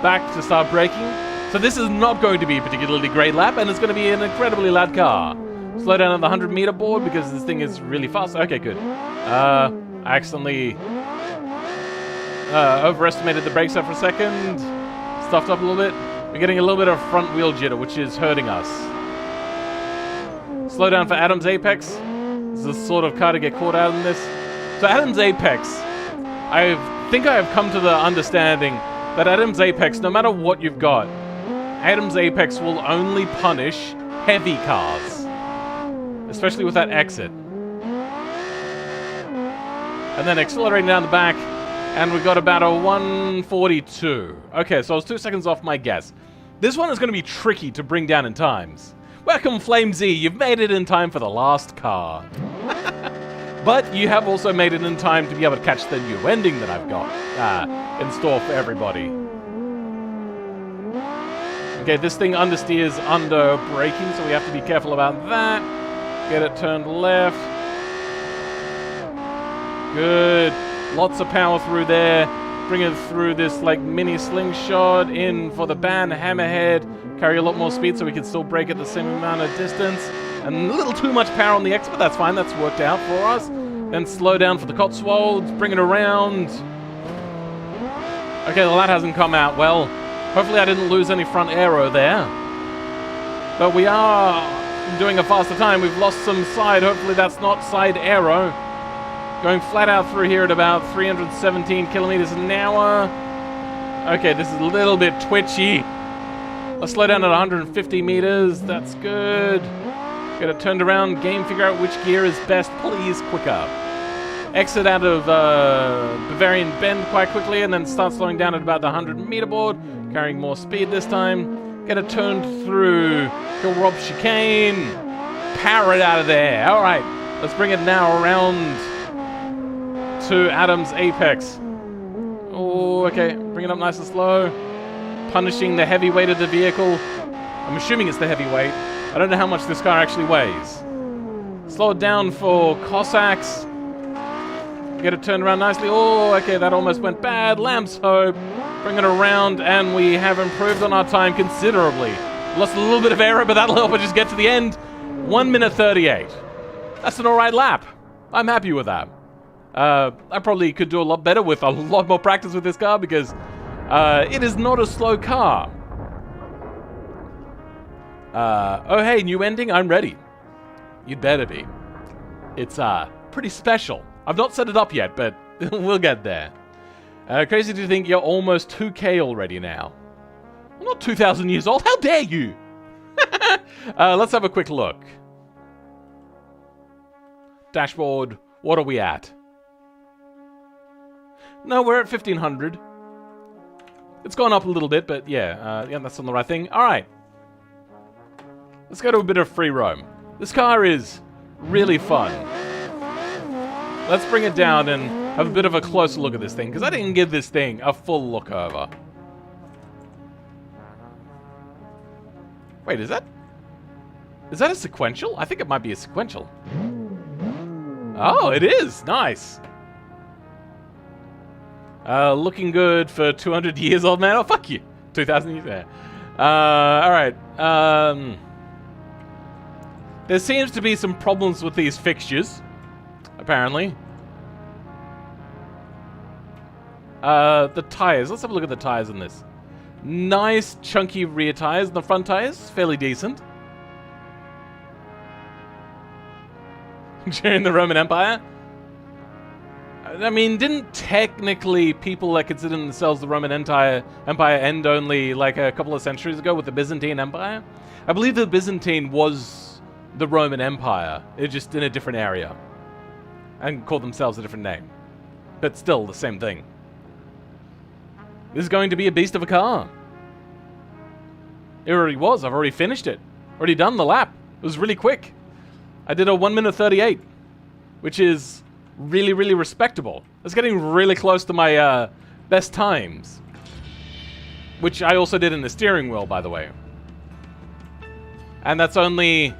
back to start braking. So this is not going to be a particularly great lap, and it's going to be an incredibly loud car. Slow down on the 100-meter board because this thing is really fast. Okay, good. I accidentally overestimated the brakes there for a second. Stuffed up a little bit. We're getting a little bit of front wheel jitter, which is hurting us. Slow down for Adam's Apex. This is the sort of car to get caught out in this. So Adam's Apex, I think I have come to the understanding that Adam's Apex, no matter what you've got, Adam's Apex will only punish heavy cars. Especially with that exit. And then accelerating down the back, and we got about a 142. Okay, so I was 2 seconds off my guess. This one is going to be tricky to bring down in times. Welcome, Flame Z. You've made it in time for the last car. But you have also made it in time to be able to catch the new ending that I've got in store for everybody. Okay, this thing understeers under braking, so we have to be careful about that. Get it turned left. Good. Lots of power through there. Bring it through this like mini slingshot in for the Ban Hammerhead. Carry a lot more speed so we can still brake at the same amount of distance. And a little too much power on the exit, but that's fine. That's worked out for us. Then slow down for the Cotswolds. Bring it around. Okay, well, that hasn't come out well. Hopefully I didn't lose any front aero there. But we are doing a faster time. We've lost some side. Hopefully that's not side aero. Going flat out through here at about 317 kilometers an hour. Okay, this is a little bit twitchy. Let's slow down at 150 meters. That's good. Get it turned around. Game, figure out which gear is best. Please, quicker. Exit out of Bavarian Bend quite quickly, and then start slowing down at about the 100-meter board. Carrying more speed this time. Get it turned through Kill Rob Chicane. Power it out of there. All right, let's bring it now around to Adam's Apex. Oh, Oh, okay. Bring it up nice and slow. Punishing the heavy weight of the vehicle. I'm assuming it's the heavy weight. I don't know how much this car actually weighs. Slow it down for Cossacks. Get it turned around nicely. Oh, okay, that almost went bad. Lamb's Hope. Bring it around, and we have improved on our time considerably. Lost a little bit of aero, but that'll help us just get to the end. 1 minute 38. That's an alright lap. I'm happy with that. I probably could do a lot better with a lot more practice with this car because it is not a slow car. Oh hey, new ending? I'm ready. You'd better be. It's pretty special. I've not set it up yet, but we'll get there. Crazy to think you're almost 2K already now. I'm not 2,000 years old. How dare you? Let's have a quick look. Dashboard. What are we at? No, we're at 1,500. It's gone up a little bit, but yeah, that's on the right thing. All right. Let's go to a bit of free roam. This car is really fun. Let's bring it down and have a bit of a closer look at this thing, because I didn't give this thing a full look over. Wait, is that a sequential? I think it might be a sequential. Oh, it is. Nice. Looking good for 200 years old man. Oh, fuck you. 2,000 years. Yeah. All right. There seems to be some problems with these fixtures, apparently. The tires. Let's have a look at the tires in this. Nice, chunky rear tires. The front tires, fairly decent. During the Roman Empire? I mean, didn't technically people that consider themselves the Roman Empire end only like a couple of centuries ago with the Byzantine Empire? I believe the Byzantine was the Roman Empire. It's just in a different area. And called themselves a different name. But still the same thing. This is going to be a beast of a car. It already was. I've already finished it. Already done the lap. It was really quick. I did a 1 minute 38, which is really, really respectable. It's getting really close to my best times, which I also did in the steering wheel, by the way. And that's only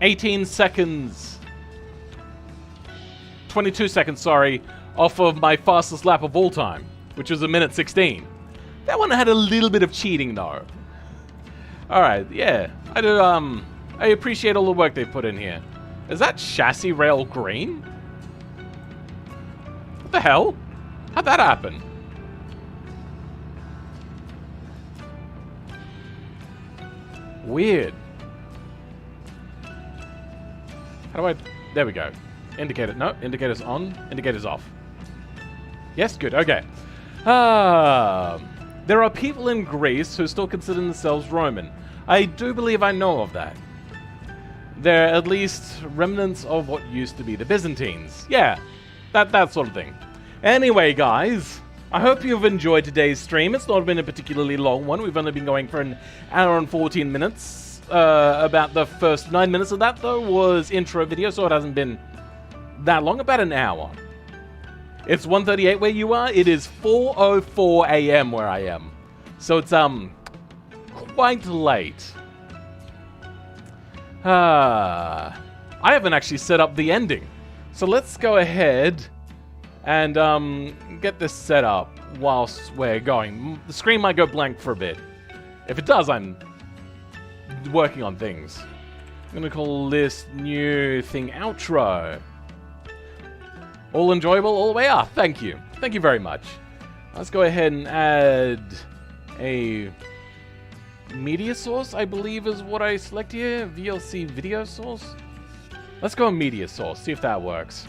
18 seconds, 22 seconds, sorry, off of my fastest lap of all time, which was 1 minute 16. That one had a little bit of cheating, though. Alright, yeah. I appreciate all the work they've put in here. Is that chassis rail green? What the hell? How'd that happen? Weird. How do I... There we go. Indicator... No, indicator's on. Indicator's off. Yes, good. Okay. There are people in Greece who still consider themselves Roman. I do believe I know of that. They're at least remnants of what used to be the Byzantines. Yeah, that sort of thing. Anyway, guys, I hope you've enjoyed today's stream. It's not been a particularly long one. We've only been going for an hour and 14 minutes. About the first 9 minutes of that, though, was intro video, so it hasn't been that long. About an hour. It's 1:38 where you are. It is 4:04 a.m. where I am. So it's, quite late. I haven't actually set up the ending. So let's go ahead and get this set up whilst we're going. The screen might go blank for a bit. If it does, I'm working on things. I'm going to call this new thing outro. All enjoyable all the way up. Thank you. Thank you very much. Let's go ahead and add a media source, I believe is what I select here. VLC video source. Let's go media source, see if that works.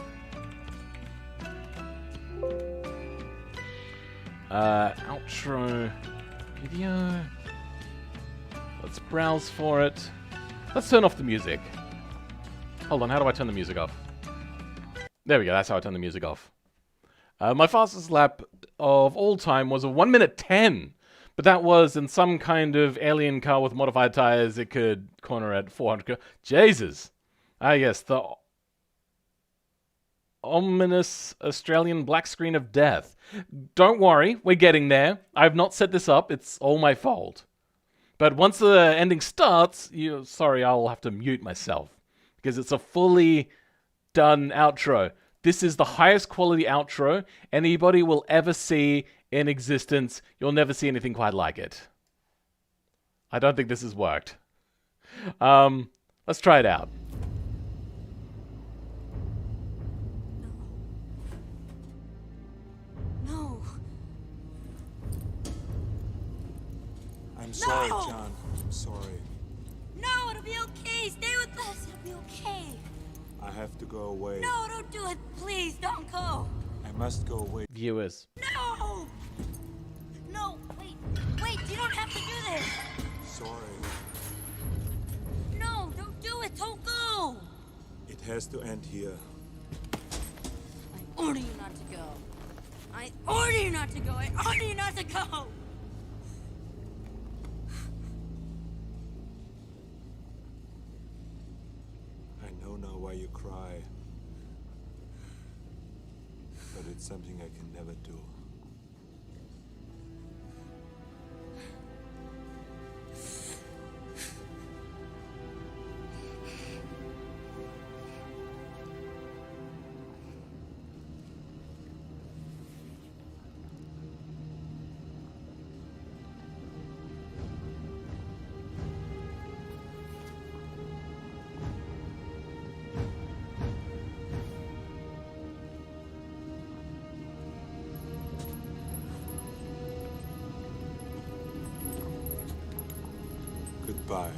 Outro video. Let's browse for it. Let's turn off the music. Hold on, how do I turn the music off? There we go, that's how I turn the music off. My fastest lap of all time was a 1 minute 10. But that was in some kind of alien car with modified tires. It could corner at 400. Jesus. Ah, yes, the ominous Australian black screen of death. Don't worry, we're getting there. I've not set this up. It's all my fault. But once the ending starts, sorry, I'll have to mute myself because it's a fully done outro. This is the highest quality outro anybody will ever see in existence. You'll never see anything quite like it. I don't think this has worked. Let's try it out. No. I'm sorry, No! John. I'm sorry. No, it'll be okay. Stay with us. It'll be okay. I have to go away. No, don't do it. Please, don't go. I must go away. Viewers. No! No, wait. Wait, you don't have to do this. Sorry. No, don't do it. Don't go. It has to end here. I order you not to go. I order you not to go. I order you not to go. I know now why you cry. But it's something I can never do. Goodbye.